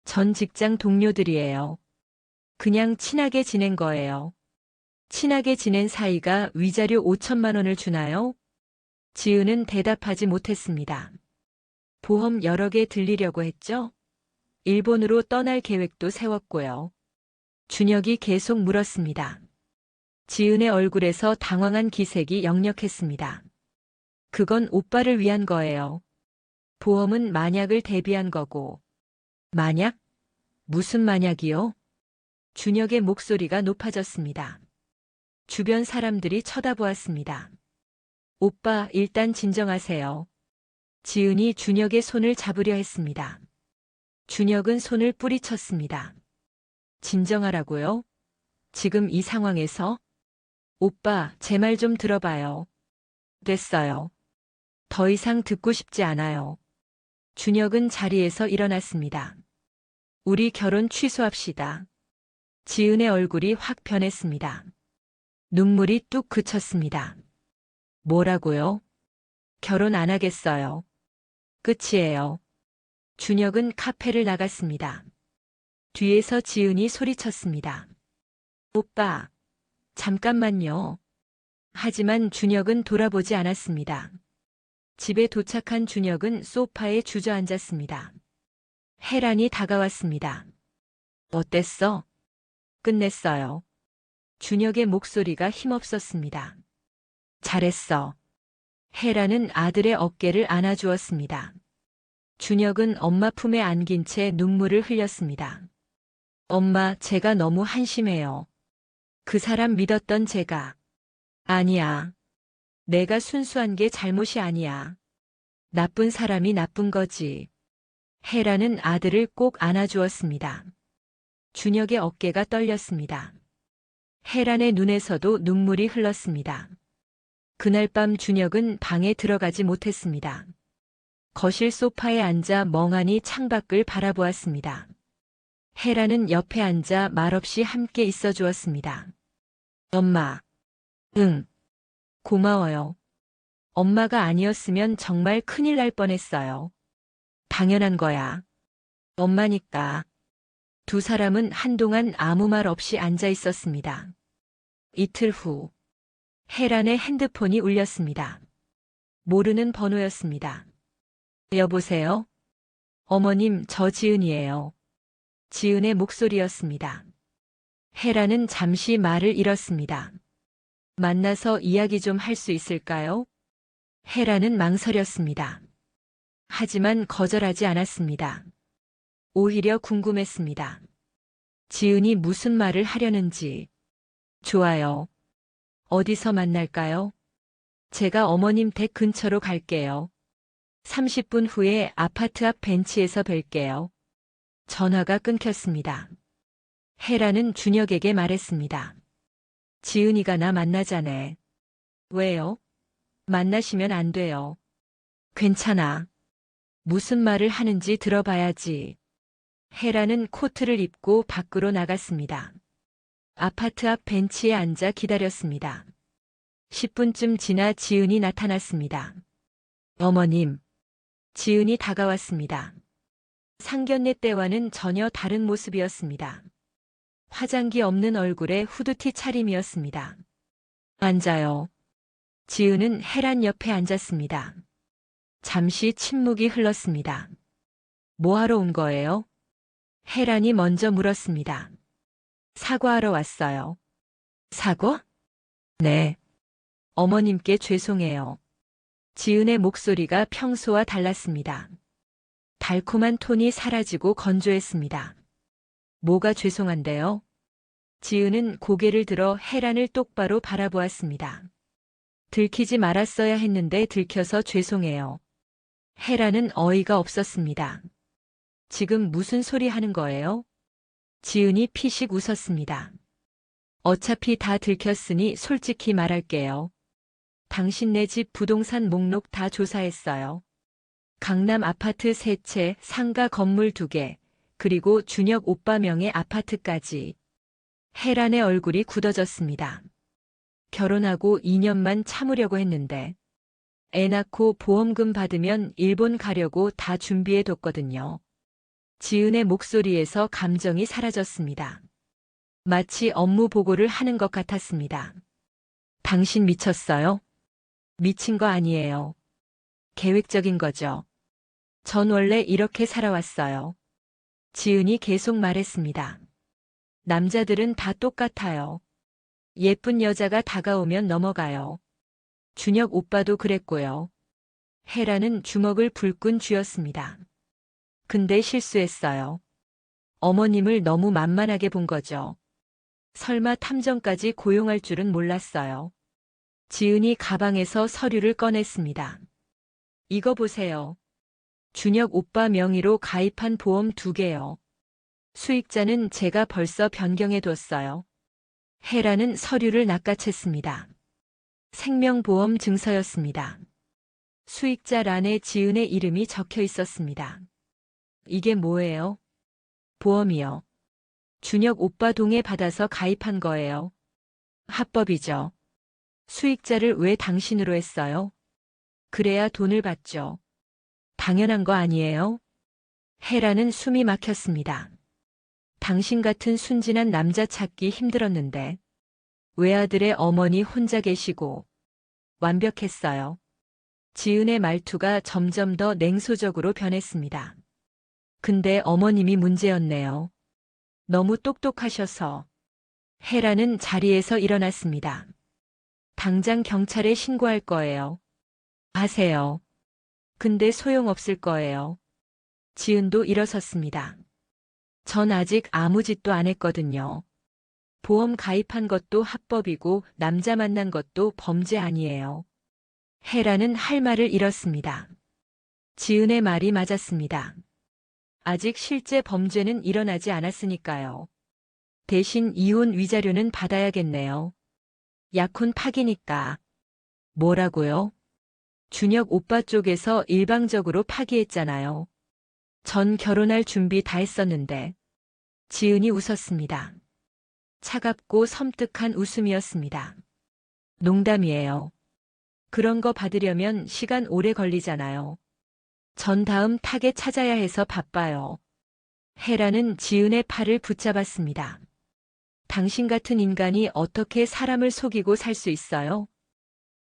[SPEAKER 2] 전 직장 동료들이에요. 그냥 친하게 지낸 거예요. 친하게 지낸 사이가 위자료 5천만 원을 주나요? 지은은 대답하지 못했습니다. 보험 여러 개 들리려고 했죠? 일본으로 떠날 계획도 세웠고요. 준혁이 계속 물었습니다. 지은의 얼굴에서 당황한 기색이 역력했습니다. 그건 오빠를 위한 거예요. 보험은 만약을 대비한 거고. 만약? 무슨 만약이요? 준혁의 목소리가 높아졌습니다. 주변 사람들이 쳐다보았습니다. 오빠, 일단 진정하세요. 지은이 준혁의 손을 잡으려 했습니다. 준혁은 손을 뿌리쳤습니다. 진정하라고요? 지금 이 상황에서? 오빠, 제 말 좀 들어봐요. 됐어요. 더 이상 듣고 싶지 않아요. 준혁은 자리에서 일어났습니다. 우리 결혼 취소합시다. 지은의 얼굴이 확 변했습니다. 눈물이 뚝 그쳤습니다. 뭐라고요? 결혼 안 하겠어요. 끝이에요. 준혁은 카페를 나갔습니다. 뒤에서 지은이 소리쳤습니다. 오빠, 잠깐만요. 하지만 준혁은 돌아보지 않았습니다. 집에 도착한 준혁은 소파에 주저앉았습니다. 혜란이 다가왔습니다. 어땠어? 끝냈어요. 준혁의 목소리가 힘없었습니다. 잘했어. 혜란은 아들의 어깨를 안아주었습니다. 준혁은 엄마 품에 안긴 채 눈물을 흘렸습니다. 엄마, 제가 너무 한심해요. 그 사람 믿었던 제가. 아니야. 내가 순수한 게 잘못이 아니야. 나쁜 사람이 나쁜 거지. 혜란은 아들을 꼭 안아주었습니다. 준혁의 어깨가 떨렸습니다. 혜란의 눈에서도 눈물이 흘렀습니다. 그날 밤 준혁은 방에 들어가지 못했습니다. 거실 소파에 앉아 멍하니 창밖을 바라보았습니다. 혜란은 옆에 앉아 말없이 함께 있어 주었습니다. 엄마. 응. 고마워요. 엄마가 아니었으면 정말 큰일 날 뻔했어요. 당연한 거야. 엄마니까. 두 사람은 한동안 아무 말 없이 앉아 있었습니다. 이틀 후, 혜란의 핸드폰이 울렸습니다. 모르는 번호였습니다. 여보세요? 어머님, 저 지은이에요. 지은의 목소리였습니다. 혜란은 잠시 말을 잃었습니다. 만나서 이야기 좀 할 수 있을까요? 혜란은 망설였습니다. 하지만 거절하지 않았습니다. 오히려 궁금했습니다. 지은이 무슨 말을 하려는지. 좋아요. 어디서 만날까요? 제가 어머님 댁 근처로 갈게요. 30분 후에 아파트 앞 벤치에서 뵐게요. 전화가 끊겼습니다. 혜란은 준혁에게 말했습니다. 지은이가 나 만나자네. 왜요? 만나시면 안 돼요. 괜찮아. 무슨 말을 하는지 들어봐야지. 혜란은 코트를 입고 밖으로 나갔습니다. 아파트 앞 벤치에 앉아 기다렸습니다. 10분쯤 지나 지은이 나타났습니다. 어머님. 지은이 다가왔습니다. 상견례 때와는 전혀 다른 모습이었습니다. 화장기 없는 얼굴에 후드티 차림이었습니다. 앉아요. 지은은 혜란 옆에 앉았습니다. 잠시 침묵이 흘렀습니다. 뭐하러 온 거예요? 혜란이 먼저 물었습니다. 사과하러 왔어요. 사과? 네. 어머님께 죄송해요. 지은의 목소리가 평소와 달랐습니다. 달콤한 톤이 사라지고 건조했습니다. 뭐가 죄송한데요? 지은은 고개를 들어 혜란을 똑바로 바라보았습니다. 들키지 말았어야 했는데 들켜서 죄송해요. 혜란은 어이가 없었습니다. 지금 무슨 소리 하는 거예요? 지은이 피식 웃었습니다. 어차피 다 들켰으니 솔직히 말할게요. 당신네 집 부동산 목록 다 조사했어요. 강남 아파트 3채, 상가 건물 2개, 그리고 준혁 오빠 명의 아파트까지. 혜란의 얼굴이 굳어졌습니다. 결혼하고 2년만 참으려고 했는데 애 낳고 보험금 받으면 일본 가려고 다 준비해뒀거든요. 지은의 목소리에서 감정이 사라졌습니다. 마치 업무 보고를 하는 것 같았습니다. 당신 미쳤어요? 미친 거 아니에요. 계획적인 거죠. 전 원래 이렇게 살아왔어요. 지은이 계속 말했습니다. 남자들은 다 똑같아요. 예쁜 여자가 다가오면 넘어가요. 준혁 오빠도 그랬고요. 혜란은 주먹을 불끈 쥐었습니다. 근데 실수했어요. 어머님을 너무 만만하게 본 거죠. 설마 탐정까지 고용할 줄은 몰랐어요. 지은이 가방에서 서류를 꺼냈습니다. 이거 보세요. 준혁 오빠 명의로 가입한 보험 2개요. 수익자는 제가 벌써 변경해뒀어요. 혜란은 서류를 낚아챘습니다. 생명보험 증서였습니다. 수익자란에 지은의 이름이 적혀 있었습니다. 이게 뭐예요? 보험이요. 준혁 오빠 동의 받아서 가입한 거예요. 합법이죠. 수익자를 왜 당신으로 했어요? 그래야 돈을 받죠. 당연한 거 아니에요? 헤라는 숨이 막혔습니다. 당신 같은 순진한 남자 찾기 힘들었는데 외아들의 어머니 혼자 계시고 완벽했어요. 지은의 말투가 점점 더 냉소적으로 변했습니다. 근데 어머님이 문제였네요. 너무 똑똑하셔서. 헤라는 자리에서 일어났습니다. 당장 경찰에 신고할 거예요. 하세요. 근데 소용없을 거예요. 지은도 일어섰습니다. 전 아직 아무 짓도 안 했거든요. 보험 가입한 것도 합법이고 남자 만난 것도 범죄 아니에요. 헤라는 할 말을 잃었습니다. 지은의 말이 맞았습니다. 아직 실제 범죄는 일어나지 않았으니까요. 대신 이혼 위자료는 받아야겠네요. 약혼 파기니까. 뭐라고요? 준혁 오빠 쪽에서 일방적으로 파기했잖아요. 전 결혼할 준비 다 했었는데. 지은이 웃었습니다. 차갑고 섬뜩한 웃음이었습니다. 농담이에요. 그런 거 받으려면 시간 오래 걸리잖아요. 전 다음 타겟 찾아야 해서 바빠요. 헤라는 지은의 팔을 붙잡았습니다. 당신 같은 인간이 어떻게 사람을 속이고 살 수 있어요?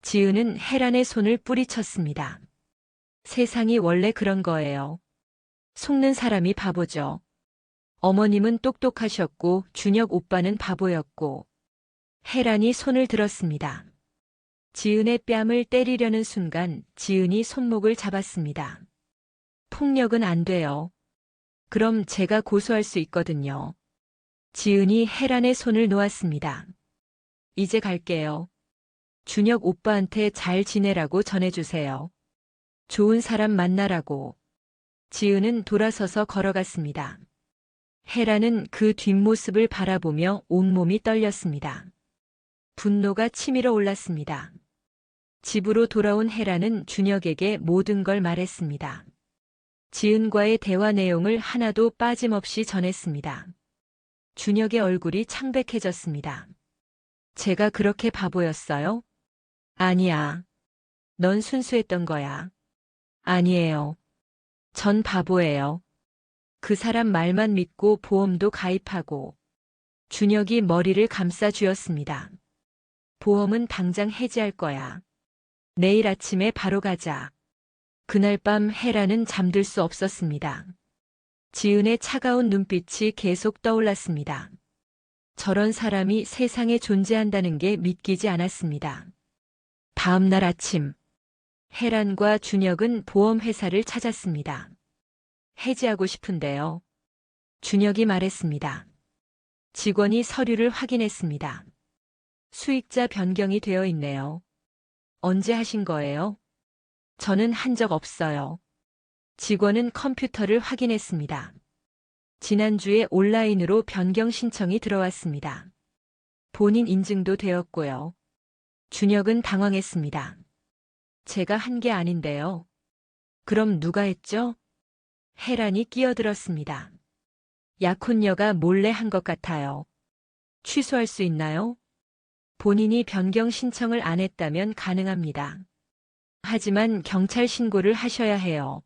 [SPEAKER 2] 지은은 헤란의 손을 뿌리쳤습니다. 세상이 원래 그런 거예요. 속는 사람이 바보죠. 어머님은 똑똑하셨고 준혁 오빠는 바보였고. 헤란이 손을 들었습니다. 지은의 뺨을 때리려는 순간 지은이 손목을 잡았습니다. 폭력은 안 돼요. 그럼 제가 고소할 수 있거든요. 지은이 헤란의 손을 놓았습니다. 이제 갈게요. 준혁 오빠한테 잘 지내라고 전해주세요. 좋은 사람 만나라고. 지은은 돌아서서 걸어갔습니다. 헤라는 그 뒷모습을 바라보며 온몸이 떨렸습니다. 분노가 치밀어 올랐습니다. 집으로 돌아온 헤라는 준혁에게 모든 걸 말했습니다. 지은과의 대화 내용을 하나도 빠짐없이 전했습니다. 준혁의 얼굴이 창백해졌습니다. 제가 그렇게 바보였어요? 아니야. 넌 순수했던 거야. 아니에요. 전 바보예요. 그 사람 말만 믿고 보험도 가입하고. 준혁이 머리를 감싸 쥐었습니다. 보험은 당장 해지할 거야. 내일 아침에 바로 가자. 그날 밤 헤라는 잠들 수 없었습니다. 지은의 차가운 눈빛이 계속 떠올랐습니다. 저런 사람이 세상에 존재한다는 게 믿기지 않았습니다. 다음 날 아침, 헤란과 준혁은 보험회사를 찾았습니다. 해지하고 싶은데요. 준혁이 말했습니다. 직원이 서류를 확인했습니다. 수익자 변경이 되어 있네요. 언제 하신 거예요? 저는 한 적 없어요. 직원은 컴퓨터를 확인했습니다. 지난주에 온라인으로 변경 신청이 들어왔습니다. 본인 인증도 되었고요. 준혁은 당황했습니다. 제가 한 게 아닌데요. 그럼 누가 했죠? 헤란이 끼어들었습니다. 약혼녀가 몰래 한 것 같아요. 취소할 수 있나요? 본인이 변경 신청을 안 했다면 가능합니다. 하지만 경찰 신고를 하셔야 해요.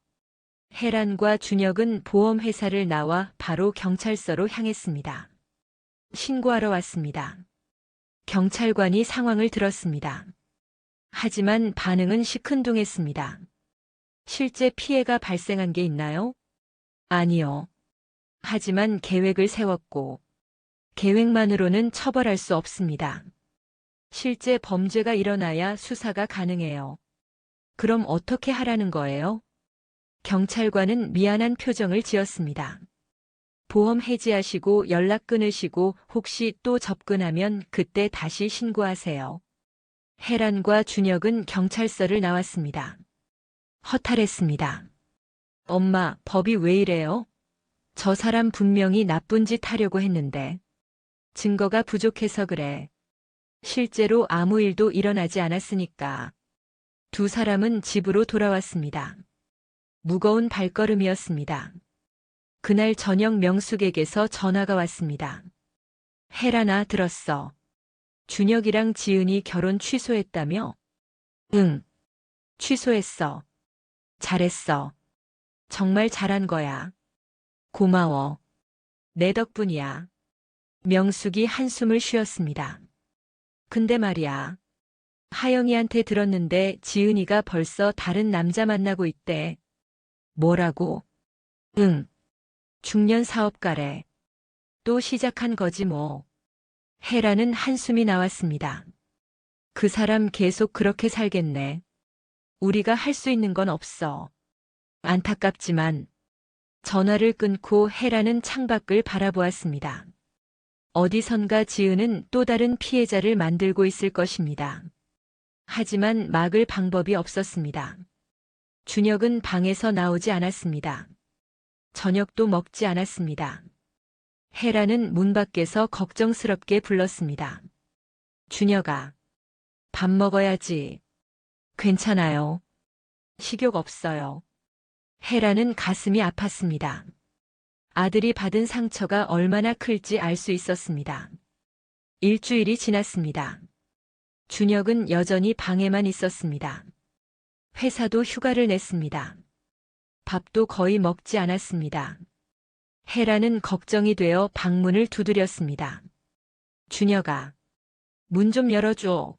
[SPEAKER 2] 헤란과 준혁은 보험회사를 나와 바로 경찰서로 향했습니다. 신고하러 왔습니다. 경찰관이 상황을 들었습니다. 하지만 반응은 시큰둥했습니다. 실제 피해가 발생한 게 있나요? 아니요. 하지만 계획을 세웠고, 계획만으로는 처벌할 수 없습니다. 실제 범죄가 일어나야 수사가 가능해요. 그럼 어떻게 하라는 거예요? 경찰관은 미안한 표정을 지었습니다. 보험 해지하시고 연락 끊으시고 혹시 또 접근하면 그때 다시 신고하세요. 헤란과 준혁은 경찰서를 나왔습니다. 허탈했습니다. 엄마, 법이 왜 이래요? 저 사람 분명히 나쁜 짓 하려고 했는데. 증거가 부족해서 그래. 실제로 아무 일도 일어나지 않았으니까. 두 사람은 집으로 돌아왔습니다. 무거운 발걸음이었습니다. 그날 저녁 명숙에게서 전화가 왔습니다. 혜란아, 들었어. 준혁이랑 지은이 결혼 취소했다며? 응, 취소했어. 잘했어. 정말 잘한 거야. 고마워. 내 덕분이야. 명숙이 한숨을 쉬었습니다. 근데 말이야. 하영이한테 들었는데 지은이가 벌써 다른 남자 만나고 있대. 뭐라고? 응, 중년 사업가래. 또 시작한 거지 뭐. 혜라는 한숨이 나왔습니다. 그 사람 계속 그렇게 살겠네. 우리가 할 수 있는 건 없어. 안타깝지만 전화를 끊고 혜라는 창밖을 바라보았습니다. 어디선가 지은은 또 다른 피해자를 만들고 있을 것입니다. 하지만 막을 방법이 없었습니다. 준혁은 방에서 나오지 않았습니다. 저녁도 먹지 않았습니다. 혜라는 문 밖에서 걱정스럽게 불렀습니다. 준혁아, 밥 먹어야지. 괜찮아요. 식욕 없어요. 혜라는 가슴이 아팠습니다. 아들이 받은 상처가 얼마나 클지 알 수 있었습니다. 일주일이 지났습니다. 준혁은 여전히 방에만 있었습니다. 회사도 휴가를 냈습니다. 밥도 거의 먹지 않았습니다. 혜라는 걱정이 되어 방문을 두드렸습니다. 준혁아, 문 좀 열어줘.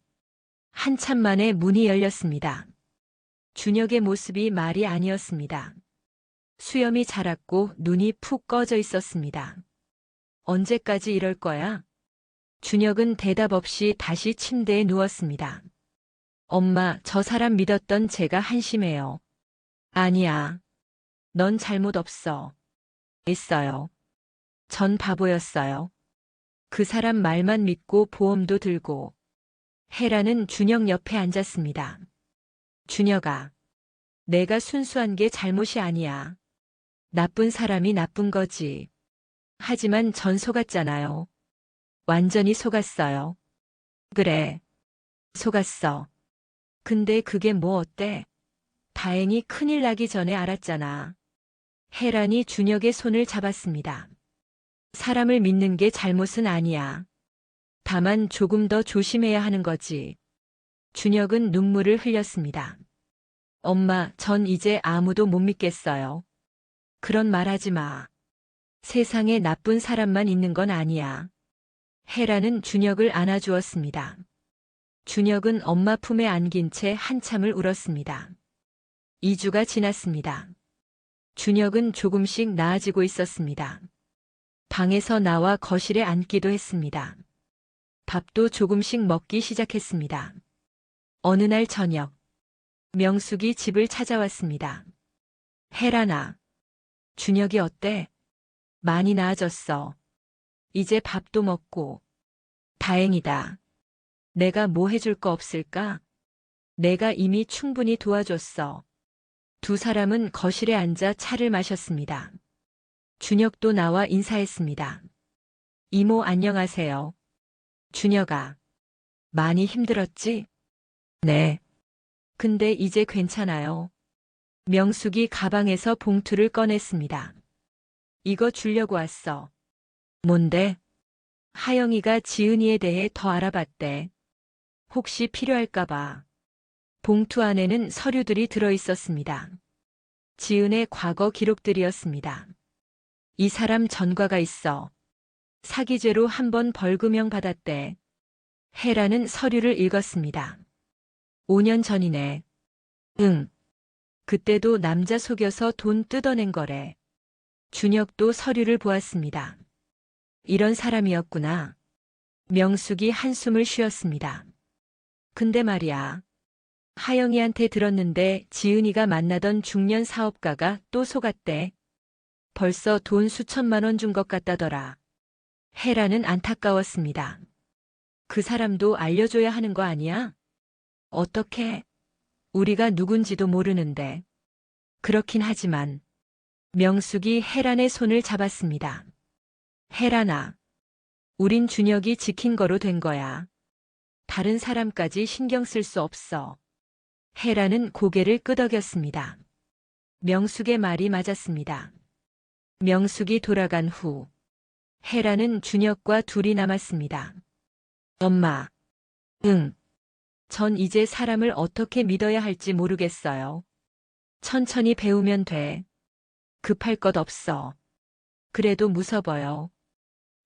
[SPEAKER 2] 한참 만에 문이 열렸습니다. 준혁의 모습이 말이 아니었습니다. 수염이 자랐고 눈이 푹 꺼져 있었습니다. 언제까지 이럴 거야? 준혁은 대답 없이 다시 침대에 누웠습니다. 엄마, 저 사람 믿었던 제가 한심해요. 아니야. 넌 잘못 없어. 있어요. 전 바보였어요. 그 사람 말만 믿고 보험도 들고. 혜라는 준혁 옆에 앉았습니다. 준혁아, 내가 순수한 게 잘못이 아니야. 나쁜 사람이 나쁜 거지. 하지만 전 속았잖아요. 완전히 속았어요. 그래. 속았어. 근데 그게 뭐 어때? 다행히 큰일 나기 전에 알았잖아. 혜란이 준혁의 손을 잡았습니다. 사람을 믿는 게 잘못은 아니야. 다만 조금 더 조심해야 하는 거지. 준혁은 눈물을 흘렸습니다. 엄마, 전 이제 아무도 못 믿겠어요. 그런 말 하지 마. 세상에 나쁜 사람만 있는 건 아니야. 혜라는 준혁을 안아주었습니다. 준혁은 엄마 품에 안긴 채 한참을 울었습니다. 2주가 지났습니다. 준혁은 조금씩 나아지고 있었습니다. 방에서 나와 거실에 앉기도 했습니다. 밥도 조금씩 먹기 시작했습니다. 어느 날 저녁, 명숙이 집을 찾아왔습니다. 혜란아, 준혁이 어때? 많이 나아졌어. 이제 밥도 먹고. 다행이다. 내가 뭐 해줄 거 없을까? 내가 이미 충분히 도와줬어. 두 사람은 거실에 앉아 차를 마셨습니다. 준혁도 나와 인사했습니다. 이모 안녕하세요. 준혁아, 많이 힘들었지? 네. 근데 이제 괜찮아요. 명숙이 가방에서 봉투를 꺼냈습니다. 이거 주려고 왔어. 뭔데? 하영이가 지은이에 대해 더 알아봤대. 혹시 필요할까봐. 봉투 안에는 서류들이 들어 있었습니다. 지은의 과거 기록들이었습니다. 이 사람 전과가 있어. 사기죄로 한 번 벌금형 받았대. 혜라는 서류를 읽었습니다. 5년 전이네. 응. 그때도 남자 속여서 돈 뜯어낸 거래. 준혁도 서류를 보았습니다. 이런 사람이었구나. 명숙이 한숨을 쉬었습니다. 근데 말이야. 하영이한테 들었는데 지은이가 만나던 중년 사업가가 또 속았대. 벌써 돈 수천만 원 준 것 같다더라. 혜라는 안타까웠습니다. 그 사람도 알려줘야 하는 거 아니야? 어떻게? 우리가 누군지도 모르는데. 그렇긴 하지만. 명숙이 혜란의 손을 잡았습니다. 혜란아, 우린 준혁이 지킨 거로 된 거야. 다른 사람까지 신경 쓸 수 없어. 헤라는 고개를 끄덕였습니다. 명숙의 말이 맞았습니다. 명숙이 돌아간 후 헤라는 준혁과 둘이 남았습니다. 엄마. 응. 전 이제 사람을 어떻게 믿어야 할지 모르겠어요. 천천히 배우면 돼. 급할 것 없어. 그래도 무서워요.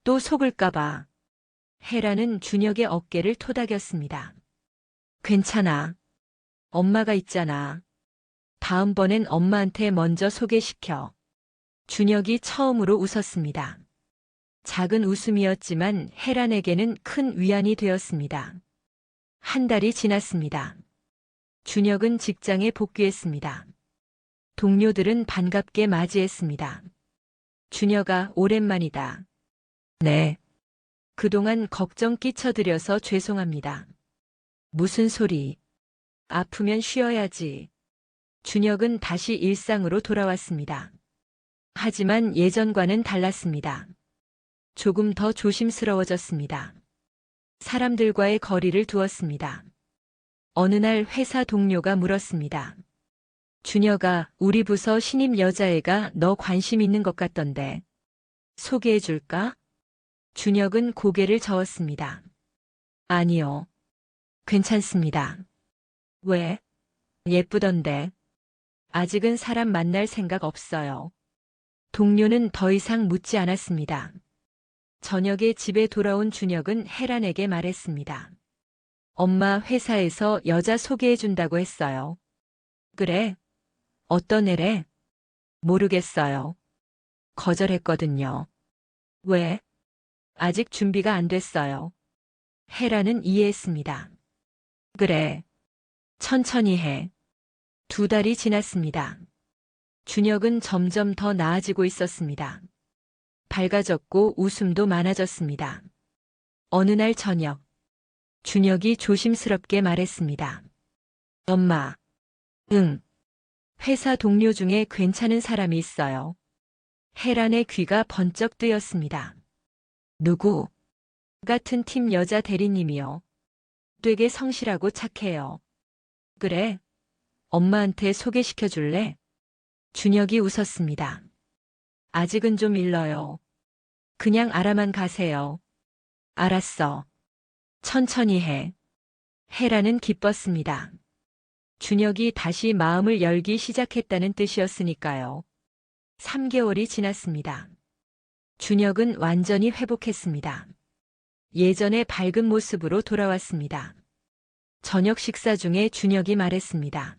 [SPEAKER 2] 또 속을까봐. 헤라는 준혁의 어깨를 토닥였습니다. 괜찮아. 엄마가 있잖아. 다음번엔 엄마한테 먼저 소개시켜. 준혁이 처음으로 웃었습니다. 작은 웃음이었지만 헤란에게는 큰 위안이 되었습니다. 한 달이 지났습니다. 준혁은 직장에 복귀했습니다. 동료들은 반갑게 맞이했습니다. 준혁아, 오랜만이다. 네. 그동안 걱정 끼쳐드려서 죄송합니다. 무슨 소리. 아프면 쉬어야지. 준혁은 다시 일상으로 돌아왔습니다. 하지만 예전과는 달랐습니다. 조금 더 조심스러워졌습니다. 사람들과의 거리를 두었습니다. 어느 날 회사 동료가 물었습니다. 준혁아, 우리 부서 신입 여자애가 너 관심 있는 것 같던데. 소개해 줄까? 준혁은 고개를 저었습니다. 아니요. 괜찮습니다. 왜? 예쁘던데. 아직은 사람 만날 생각 없어요. 동료는 더 이상 묻지 않았습니다. 저녁에 집에 돌아온 준혁은 헤란에게 말했습니다. 엄마 회사에서 여자 소개해준다고 했어요. 그래? 어떤 애래? 모르겠어요. 거절했거든요. 왜? 아직 준비가 안 됐어요. 헤라는 이해했습니다. 그래. 천천히 해. 2달이 지났습니다. 준혁은 점점 더 나아지고 있었습니다. 밝아졌고 웃음도 많아졌습니다. 어느 날 저녁, 준혁이 조심스럽게 말했습니다. 엄마. 응. 회사 동료 중에 괜찮은 사람이 있어요. 헤란의 귀가 번쩍 뜨였습니다. 누구? 같은 팀 여자 대리님이요. 되게 성실하고 착해요. 그래? 엄마한테 소개시켜 줄래? 준혁이 웃었습니다. 아직은 좀 일러요. 그냥 알아만 가세요. 알았어. 천천히 해. 헤라는 기뻤습니다. 준혁이 다시 마음을 열기 시작했다는 뜻이었으니까요. 3개월이 지났습니다. 준혁은 완전히 회복했습니다. 예전의 밝은 모습으로 돌아왔습니다. 저녁 식사 중에 준혁이 말했습니다.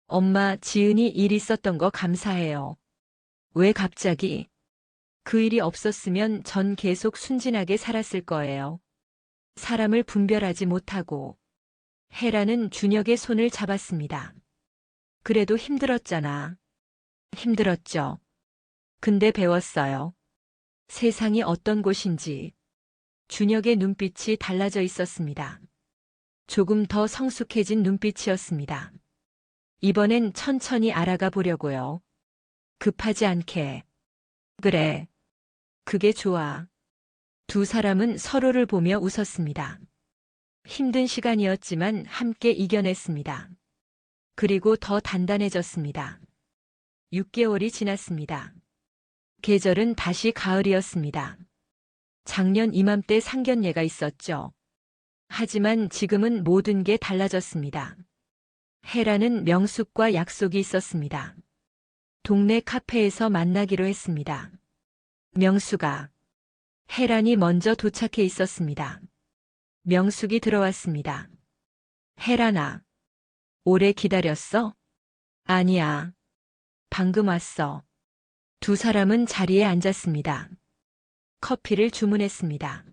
[SPEAKER 2] 엄마, 지은이 일 있었던 거 감사해요. 왜 갑자기? 그 일이 없었으면 전 계속 순진하게 살았을 거예요. 사람을 분별하지 못하고. 헤라는 준혁의 손을 잡았습니다. 그래도 힘들었잖아. 힘들었죠. 근데 배웠어요. 세상이 어떤 곳인지. 준혁의 눈빛이 달라져 있었습니다. 조금 더 성숙해진 눈빛이었습니다. 이번엔 천천히 알아가 보려고요. 급하지 않게. 그래. 그게 좋아. 두 사람은 서로를 보며 웃었습니다. 힘든 시간이었지만 함께 이겨냈습니다. 그리고 더 단단해졌습니다. 6개월이 지났습니다. 계절은 다시 가을이었습니다. 작년 이맘때 상견례가 있었죠. 하지만 지금은 모든 게 달라졌습니다. 헤라는 명숙과 약속이 있었습니다. 동네 카페에서 만나기로 했습니다. 명숙아. 헤란이 먼저 도착해 있었습니다. 명숙이 들어왔습니다. 헤란아. 오래 기다렸어? 아니야. 방금 왔어. 두 사람은 자리에 앉았습니다. 커피를 주문했습니다.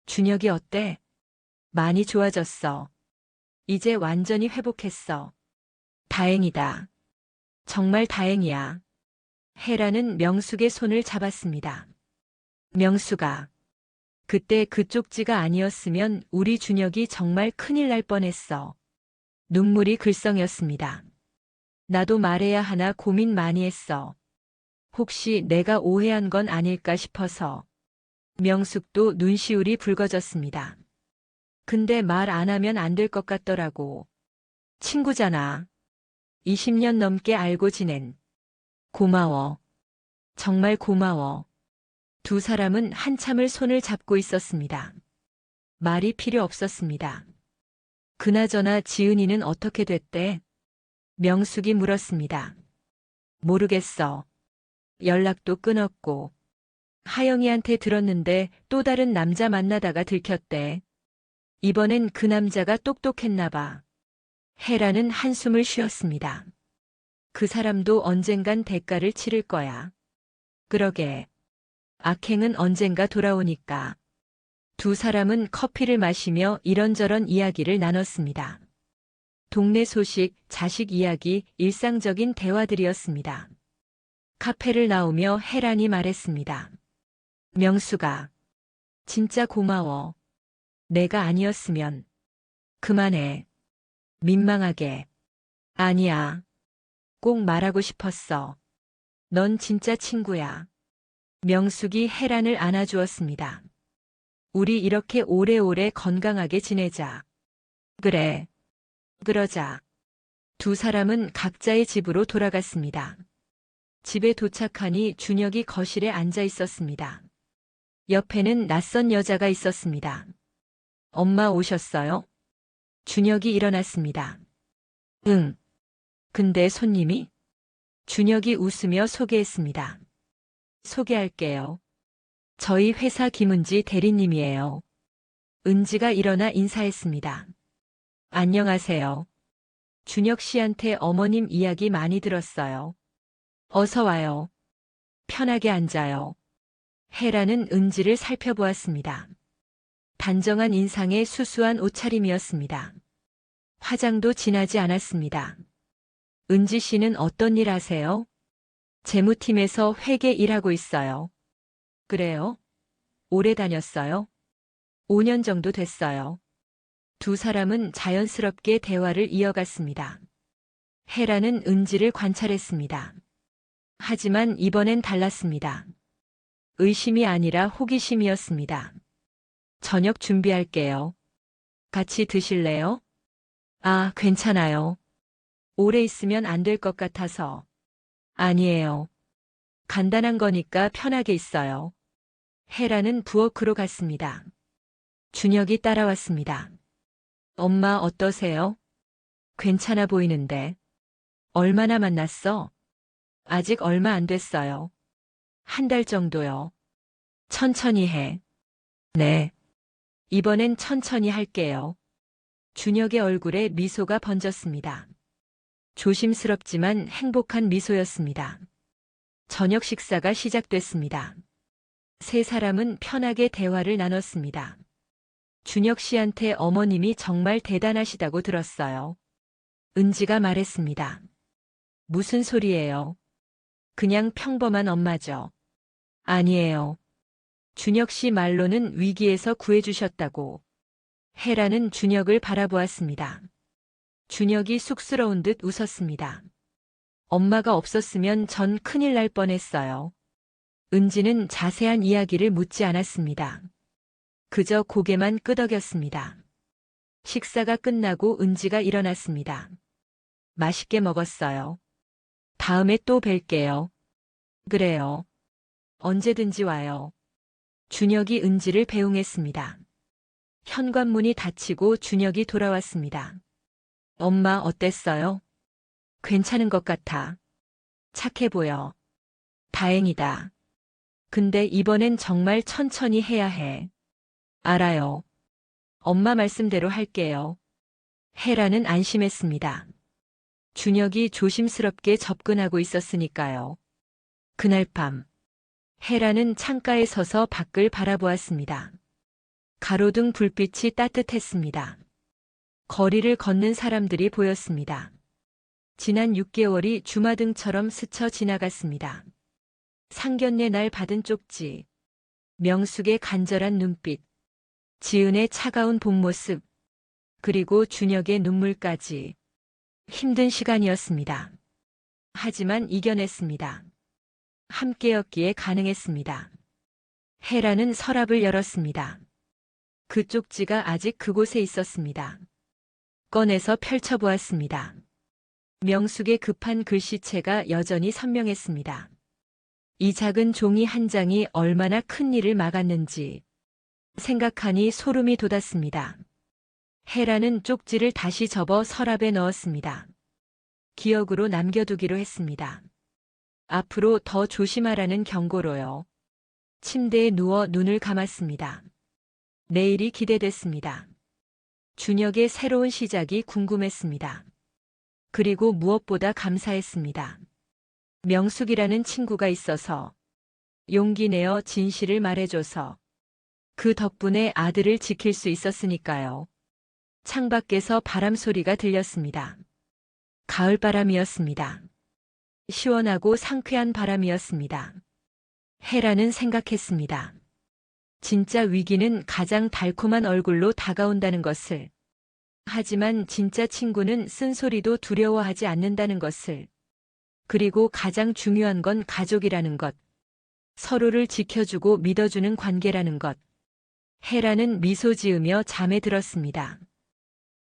[SPEAKER 2] 준혁이 어때? 많이 좋아졌어. 이제 완전히 회복했어. 다행이다. 정말 다행이야. 헤라는 명숙의 손을 잡았습니다. 명숙아. 그때 그 쪽지가 아니었으면 우리 준혁이 정말 큰일 날 뻔했어. 눈물이 글썽였습니다. 나도 말해야 하나 고민 많이 했어. 혹시 내가 오해한 건 아닐까 싶어서. 명숙도 눈시울이 붉어졌습니다. 근데 말 안 하면 안 될 것 같더라고. 친구잖아. 20년 넘게 알고 지낸. 고마워. 정말 고마워. 두 사람은 한참을 손을 잡고 있었습니다. 말이 필요 없었습니다. 그나저나 지은이는 어떻게 됐대? 명숙이 물었습니다. 모르겠어. 연락도 끊었고. 하영이한테 들었는데 또 다른 남자 만나다가 들켰대. 이번엔 그 남자가 똑똑했나 봐. 혜라는 한숨을 쉬었습니다. 그 사람도 언젠간 대가를 치를 거야. 그러게. 악행은 언젠가 돌아오니까. 두 사람은 커피를 마시며 이런저런 이야기를 나눴습니다. 동네 소식, 자식 이야기, 일상적인 대화들이었습니다. 카페를 나오며 혜란이 말했습니다. 명수가. 진짜 고마워. 내가 아니었으면. 그만해. 민망하게. 아니야. 꼭 말하고 싶었어. 넌 진짜 친구야. 명숙이 혜란을 안아주었습니다. 우리 이렇게 오래오래 건강하게 지내자. 그래. 그러자. 두 사람은 각자의 집으로 돌아갔습니다. 집에 도착하니 준혁이 거실에 앉아 있었습니다. 옆에는 낯선 여자가 있었습니다. 엄마 오셨어요? 준혁이 일어났습니다. 응. 근데 손님이? 준혁이 웃으며 소개했습니다. 소개할게요. 저희 회사 김은지 대리님이에요. 은지가 일어나 인사했습니다. 안녕하세요. 준혁 씨한테 어머님 이야기 많이 들었어요. 어서 와요. 편하게 앉아요. 혜라는 은지를 살펴보았습니다. 단정한 인상에 수수한 옷차림이었습니다. 화장도 진하지 않았습니다. 은지 씨는 어떤 일 하세요? 재무팀에서 회계 일하고 있어요. 그래요? 오래 다녔어요? 5년 정도 됐어요. 두 사람은 자연스럽게 대화를 이어갔습니다. 혜라는 은지를 관찰했습니다. 하지만 이번엔 달랐습니다. 의심이 아니라 호기심이었습니다. 저녁 준비할게요. 같이 드실래요? 아, 괜찮아요. 오래 있으면 안 될 것 같아서. 아니에요. 간단한 거니까 편하게 있어요. 혜라는 부엌으로 갔습니다. 준혁이 따라왔습니다. 엄마 어떠세요? 괜찮아 보이는데. 얼마나 만났어? 아직 얼마 안 됐어요. 한 달 정도요. 천천히 해. 네. 이번엔 천천히 할게요. 준혁의 얼굴에 미소가 번졌습니다. 조심스럽지만 행복한 미소였습니다. 저녁 식사가 시작됐습니다. 세 사람은 편하게 대화를 나눴습니다. 준혁 씨한테 어머님이 정말 대단하시다고 들었어요. 은지가 말했습니다. 무슨 소리예요? 그냥 평범한 엄마죠. 아니에요. 준혁 씨 말로는 위기에서 구해주셨다고. 혜라는 준혁을 바라보았습니다. 준혁이 쑥스러운 듯 웃었습니다. 엄마가 없었으면 전 큰일 날 뻔했어요. 은지는 자세한 이야기를 묻지 않았습니다. 그저 고개만 끄덕였습니다. 식사가 끝나고 은지가 일어났습니다. 맛있게 먹었어요. 다음에 또 뵐게요. 그래요. 언제든지 와요. 준혁이 은지를 배웅했습니다. 현관문이 닫히고 준혁이 돌아왔습니다. 엄마 어땠어요? 괜찮은 것 같아. 착해 보여. 다행이다. 근데 이번엔 정말 천천히 해야 해. 알아요. 엄마 말씀대로 할게요. 혜라는 안심했습니다. 준혁이 조심스럽게 접근하고 있었으니까요. 그날 밤, 혜라는 창가에 서서 밖을 바라보았습니다. 가로등 불빛이 따뜻했습니다. 거리를 걷는 사람들이 보였습니다. 지난 6개월이 주마등처럼 스쳐 지나갔습니다. 상견례 날 받은 쪽지, 명숙의 간절한 눈빛, 지은의 차가운 본 모습, 그리고 준혁의 눈물까지. 힘든 시간이었습니다. 하지만 이겨냈습니다. 함께였기에 가능했습니다. 혜라는 서랍을 열었습니다. 그 쪽지가 아직 그곳에 있었습니다. 꺼내서 펼쳐보았습니다. 명숙의 급한 글씨체가 여전히 선명했습니다. 이 작은 종이 한 장이 얼마나 큰 일을 막았는지 생각하니 소름이 돋았습니다. 헤라는 쪽지를 다시 접어 서랍에 넣었습니다. 기억으로 남겨두기로 했습니다. 앞으로 더 조심하라는 경고로요. 침대에 누워 눈을 감았습니다. 내일이 기대됐습니다. 준혁의 새로운 시작이 궁금했습니다. 그리고 무엇보다 감사했습니다. 명숙이라는 친구가 있어서, 용기 내어 진실을 말해줘서, 그 덕분에 아들을 지킬 수 있었으니까요. 창밖에서 바람 소리가 들렸습니다. 가을바람이었습니다. 시원하고 상쾌한 바람이었습니다. 헤라는 생각했습니다. 진짜 위기는 가장 달콤한 얼굴로 다가온다는 것을. 하지만 진짜 친구는 쓴소리도 두려워하지 않는다는 것을. 그리고 가장 중요한 건 가족이라는 것. 서로를 지켜주고 믿어주는 관계라는 것. 헤라는 미소 지으며 잠에 들었습니다.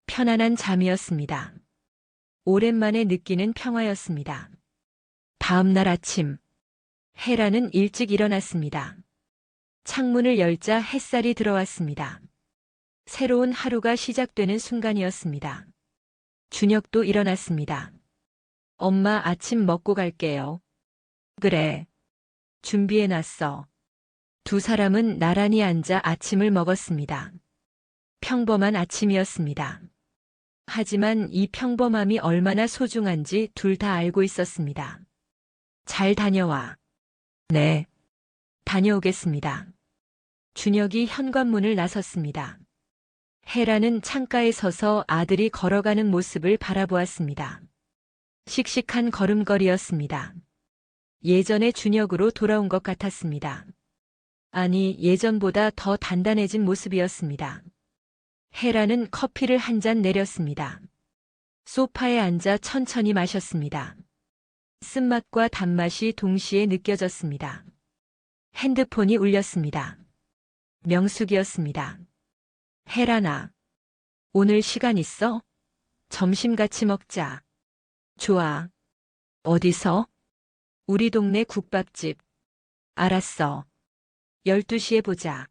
[SPEAKER 2] 편안한 잠이었습니다. 오랜만에 느끼는 평화였습니다. 다음 날 아침, 헤라는 일찍 일어났습니다. 창문을 열자 햇살이 들어왔습니다. 새로운 하루가 시작되는 순간이었습니다. 준혁도 일어났습니다. 엄마 아침 먹고 갈게요. 그래. 준비해놨어. 두 사람은 나란히 앉아 아침을 먹었습니다. 평범한 아침이었습니다. 하지만 이 평범함이 얼마나 소중한지 둘 다 알고 있었습니다. 잘 다녀와. 네. 다녀오겠습니다. 준혁이 현관문을 나섰습니다. 헤라는 창가에 서서 아들이 걸어가는 모습을 바라보았습니다. 씩씩한 걸음걸이였습니다. 예전의 준혁으로 돌아온 것 같았습니다. 아니, 예전보다 더 단단해진 모습이었습니다. 헤라는 커피를 한 잔 내렸습니다. 소파에 앉아 천천히 마셨습니다. 쓴맛과 단맛이 동시에 느껴졌습니다. 핸드폰이 울렸습니다. 명숙이었습니다. 헤라나, 오늘 시간 있어? 점심 같이 먹자. 좋아. 어디서? 우리 동네 국밥집. 알았어. 12시에 보자.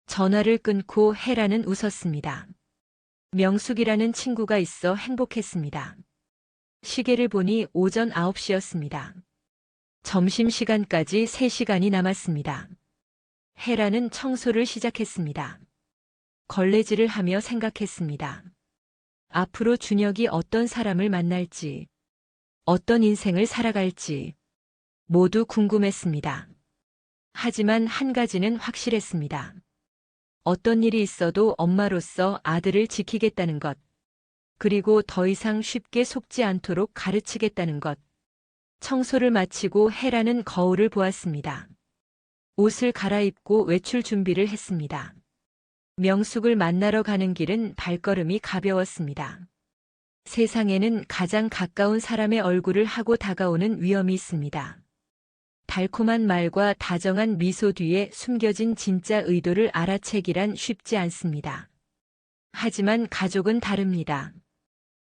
[SPEAKER 2] 전화를 끊고 헤라는 웃었습니다. 명숙이라는 친구가 있어 행복했습니다. 시계를 보니 오전 9시였습니다. 점심시간까지 3시간이 남았습니다. 헤라는 청소를 시작했습니다. 걸레질을 하며 생각했습니다. 앞으로 준혁이 어떤 사람을 만날지, 어떤 인생을 살아갈지 모두 궁금했습니다. 하지만 한 가지는 확실했습니다. 어떤 일이 있어도 엄마로서 아들을 지키겠다는 것, 그리고 더 이상 쉽게 속지 않도록 가르치겠다는 것. 청소를 마치고 헤라는 거울을 보았습니다. 옷을 갈아입고 외출 준비를 했습니다. 명숙을 만나러 가는 길은 발걸음이 가벼웠습니다. 세상에는 가장 가까운 사람의 얼굴을 하고 다가오는 위험이 있습니다. 달콤한 말과 다정한 미소 뒤에 숨겨진 진짜 의도를 알아채기란 쉽지 않습니다. 하지만 가족은 다릅니다.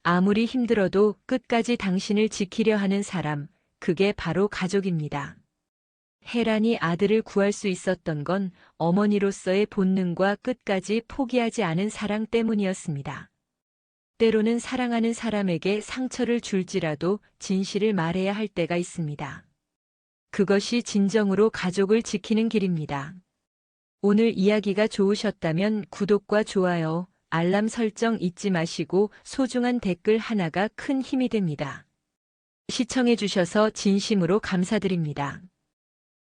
[SPEAKER 2] 아무리 힘들어도 끝까지 당신을 지키려 하는 사람, 그게 바로 가족입니다. 헤란이 아들을 구할 수 있었던 건 어머니로서의 본능과 끝까지 포기하지 않은 사랑 때문이었습니다. 때로는 사랑하는 사람에게 상처를 줄지라도 진실을 말해야 할 때가 있습니다. 그것이 진정으로 가족을 지키는 길입니다. 오늘 이야기가 좋으셨다면 구독과 좋아요, 알람 설정 잊지 마시고 소중한 댓글 하나가 큰 힘이 됩니다. 시청해주셔서 진심으로 감사드립니다.